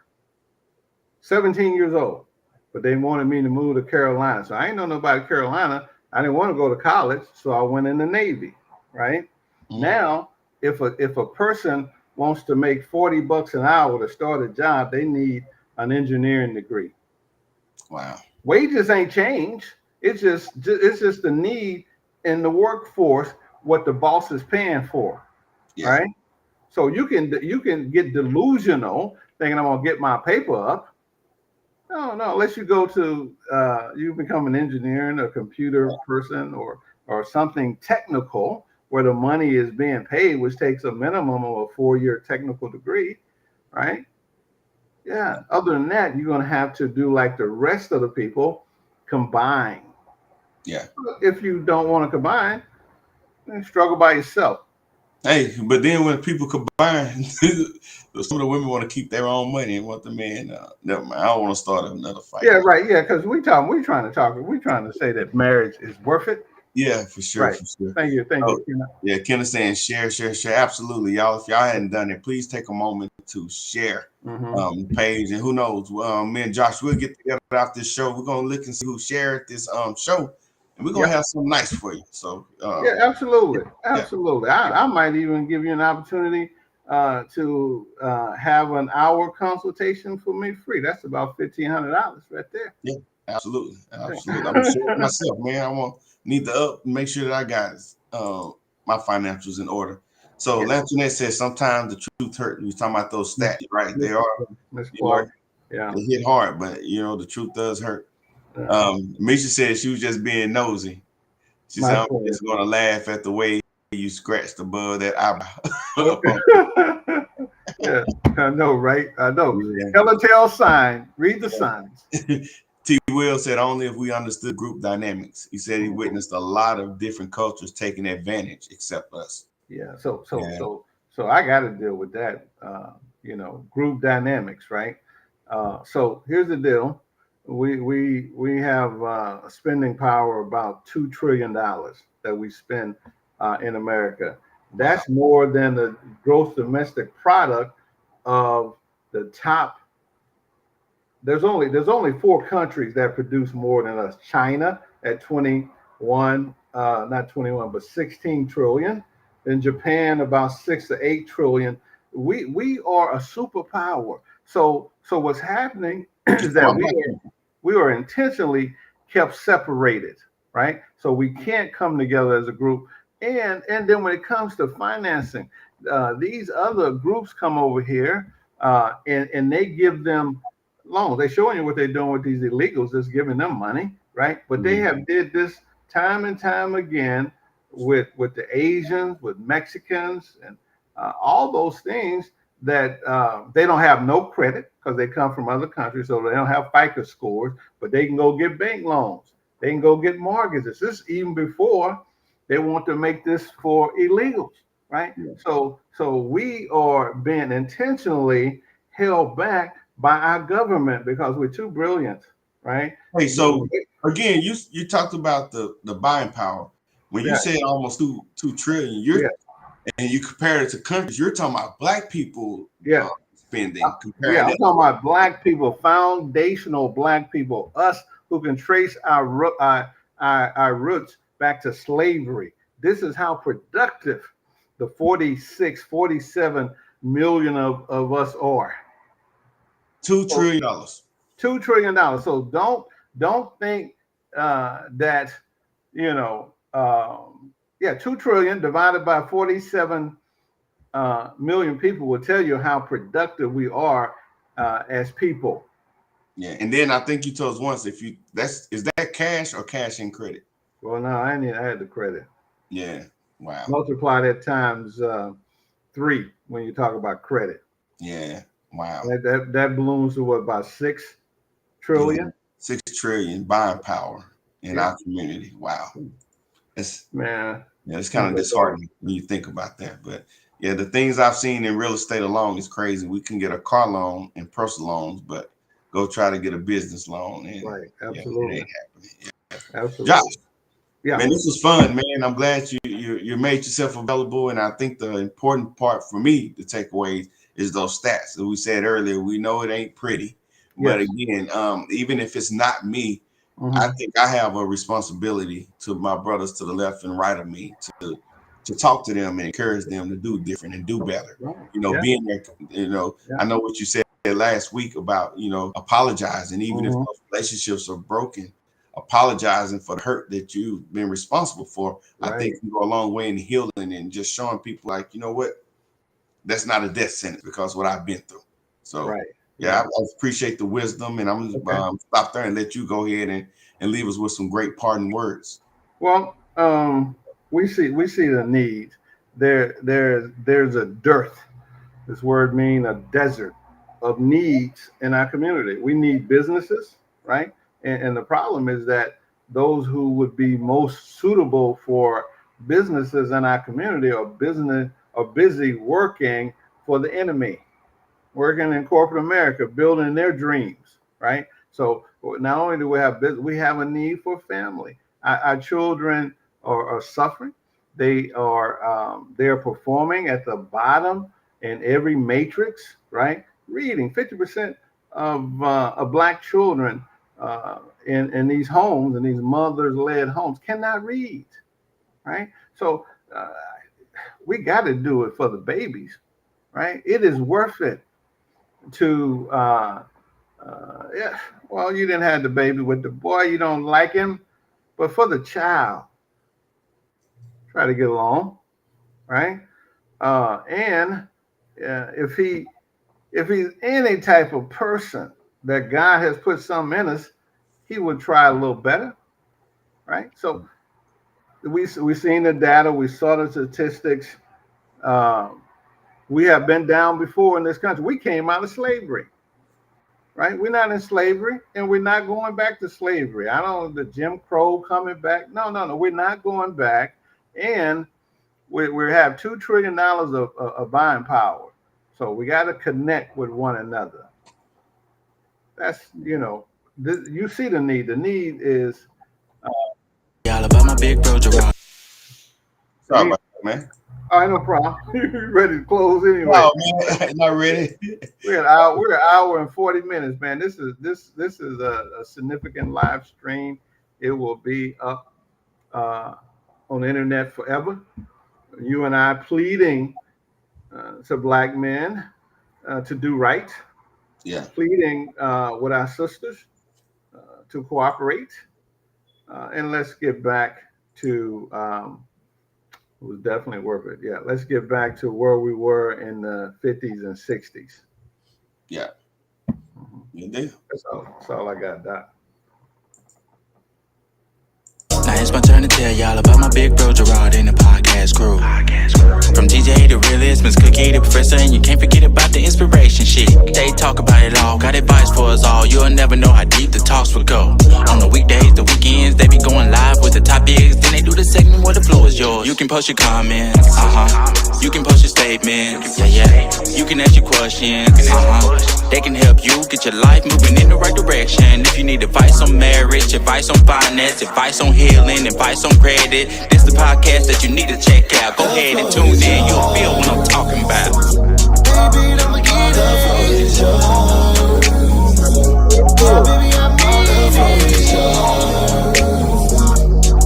17 years old, but they wanted me to move to Carolina. So I ain't know nobody in Carolina. I didn't want to go to college, so I went in the Navy. Right Mhm. now, if a person wants to make 40 bucks an hour to start a job, they need an engineering degree. Wow. Wages ain't changed. It's just the need in the workforce what the boss is paying for. Yeah. Right. So you can get delusional thinking I'm gonna get my paper up. No, no. Unless you go to you become an engineer and a computer person or something technical where the money is being paid, which takes a minimum of a 4-year technical degree, right? Yeah. Other than that, you're gonna have to do like the rest of the people, combine. Yeah. If you don't want to combine, then struggle by yourself. Hey, but then when people combine, some of the women want to keep their own money and want the man. Never mind. I don't want to start another fight. Yeah, right. Yeah, because we're trying to say that marriage is worth it. Yeah, for sure, Right. for sure. Thank Oh, you. You know, yeah, Ken is saying share, share, share. Absolutely, y'all. If y'all hadn't done it, please take a moment to share mm-hmm. the page. And who knows, me and Josh will get together after this show. We're gonna look and see who shared this show, and we're gonna Yep. have something nice for you. So Yeah, yeah, absolutely, yeah, absolutely. yeah, I might even give you an opportunity to have an hour consultation for me free. That's about $1,500 right there. yeah, absolutely, absolutely. I'm gonna share it myself, man. I want need to make sure that I got my financials in order. So Yeah, Lantoinette says sometimes the truth hurt. You're talking about those stats, right? They are, Miss you know, Clark. Yeah, they hit hard, but the truth does hurt. yeah. Misha said she was just being nosy. She My said, I'm pleasure. just gonna laugh at the way you scratched above that eyebrow. Okay. Yeah, I know, right? I know. Telltale sign. Read the signs. Yeah. T. Will said only if we understood group dynamics. He said he Mhm. witnessed a lot of different cultures taking advantage except us. Yeah. So so Yeah. so so I got to deal with that. Group dynamics, right? So here's the deal. We have spending power about $2 trillion that we spend in America. Wow. That's more than the gross domestic product of the top. There's only 4 countries that produce more than us. China at 21, not 21, but 16 trillion. Then Japan about 6 to 8 trillion. We are a superpower. So what's happening is that Well, we are intentionally kept separated, right? So we can't come together as a group. And then when it comes to financing, these other groups come over here and they give them loans. They're showing you what they're doing with these illegals, just giving them money, right? But they have did this time and time again with the Asians, with Mexicans, and all those things that they don't have no credit because they come from other countries, so they don't have FICO scores, but they can go get bank loans. They can go get mortgages. This is even before they want to make this for illegals, right? Yeah. So we are being intentionally held back by our government because we're too brilliant, right? Hey, so again, you talked about the buying power. When you Yeah. said almost 2 trillion, and you compare it to countries, you're talking about black people Yeah. spending. Yeah, Comparing I'm that. talking about black people, foundational black people, us who can trace our roots back to slavery. This is how productive the 46, 47 million of us are. $2 trillion. $2 trillion. So don't think that you know yeah, 2 trillion divided by 47 million people will tell you how productive we are as people. Yeah, and then I think you told us once if you is that cash or cash and credit? Well, no, I didn't add the credit. Yeah. Wow. Multiply that times 3 when you talk about credit. Yeah. Wow. That balloons to what, about 6 trillion? Yeah. 6 trillion buying power in Yeah, our community. Wow. It's man. it's kind of People don't. disheartening when you think about that. But yeah, the things I've seen in real estate alone is crazy. We can get a car loan and personal loans, but go try to get a business loan and Right, yeah, it absolutely, ain't happening. Yeah. Josh, absolutely. Yeah. man, this was fun, man. I'm glad you made yourself available, and I think the important part for me to take away is those stats. As we said earlier, we know it ain't pretty, but Yes. again, even if it's not me, I Hmm. think I have a responsibility to my brothers to the left and right of me to talk to them and encourage them to do different and do better. Right. You know, Yeah. being there. Yeah. I know what you said last week about apologizing, even if Hmm. those relationships are broken, apologizing for the hurt that you've been responsible for. I Right. think can go a long way in healing and just showing people like, you know what, that's not a death sentence because what I've been through. So Right. yeah, Yeah. I appreciate the wisdom, and I'm Okay. gonna stop there and let you go ahead and leave us with some great parting words. Well, we see the need. There's a dearth. This word means a desert of needs in our community. We need businesses, right? And the problem is that those who would be most suitable for businesses in our community are busy working for the enemy, working in corporate America, building their dreams, right? So not only do we have business, we have a need for family. Our children are suffering. They are performing at the bottom in every matrix, right? Reading 50% of black children in these homes, in these mothers-led homes, cannot read, right? So uh, we got to do it for the babies, right? It is worth it to yeah, well, you didn't have the baby with the boy, you don't like him, but for the child, try to get along, right? And if he's any type of person that God has put something in us, he would try a little better, right? So we seen the data, we saw the statistics. uh, we have been down before in this country. We came out of slavery, right? We're not in slavery, and we're not going back to slavery. I don't the Jim Crow coming back. No, no, no. We're not going back, and we have $2 trillion of buying power. So we got to connect with one another. That's you see the need. The need is Y'all about my big bro Jerome. Sorry need. about that, man. All right, no problem. You ready to close anyway? No, man, not ready. We're an hour and 40 minutes, man. This is a significant live stream. It will be up uh, on the internet forever. You and I pleading to black men to do right, Yeah, pleading with our sisters to cooperate, and let's get back to it was definitely worth it. Yeah, let's get back to where we were in the 50s and 60s. Yeah. Good deal. That's all I got, Doc. Now it's my turn to tell y'all about my big bro Gerard and the podcast crew. From DJ the realist, Miss Cookie the professor, and you can't forget about the inspiration shit. They talk about it all, got advice for us all. You'll never know how deep the talks will go. On the weekdays, the weekends, they be going live with the topics. Then they do the segment where the floor is yours. You can post your comments, you can post your statements, yeah. You can ask your questions, They can help you get your life moving in the right direction. If you need advice on marriage, advice on finance, advice on healing, advice on credit, this the podcast that you need to check out. Go ahead and tune in, you'll feel what I'm talking about. Baby, I'ma get the floor is yours. Baby, I need the floor is yours.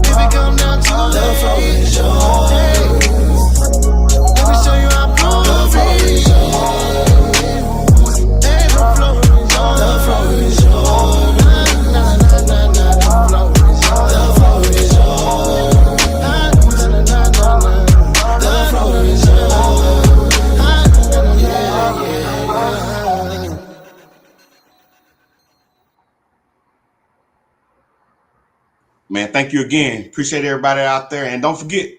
Baby, come down to the floor is yours. Let me show you how blue the floor is yours. Hey, the floor is yours. The floor is yours. Na na na na na. The floor is yours. The floor is yours. Na na na na na. The floor is yours. Man, thank you again. Appreciate everybody out there. And don't forget,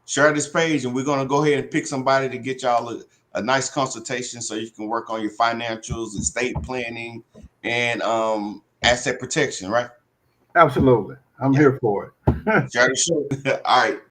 share this page, and we're going to go ahead and pick somebody to get y'all a nice consultation so you can work on your financials, estate planning, and asset protection, right? Absolutely. I'm here for it. Share the show. All right.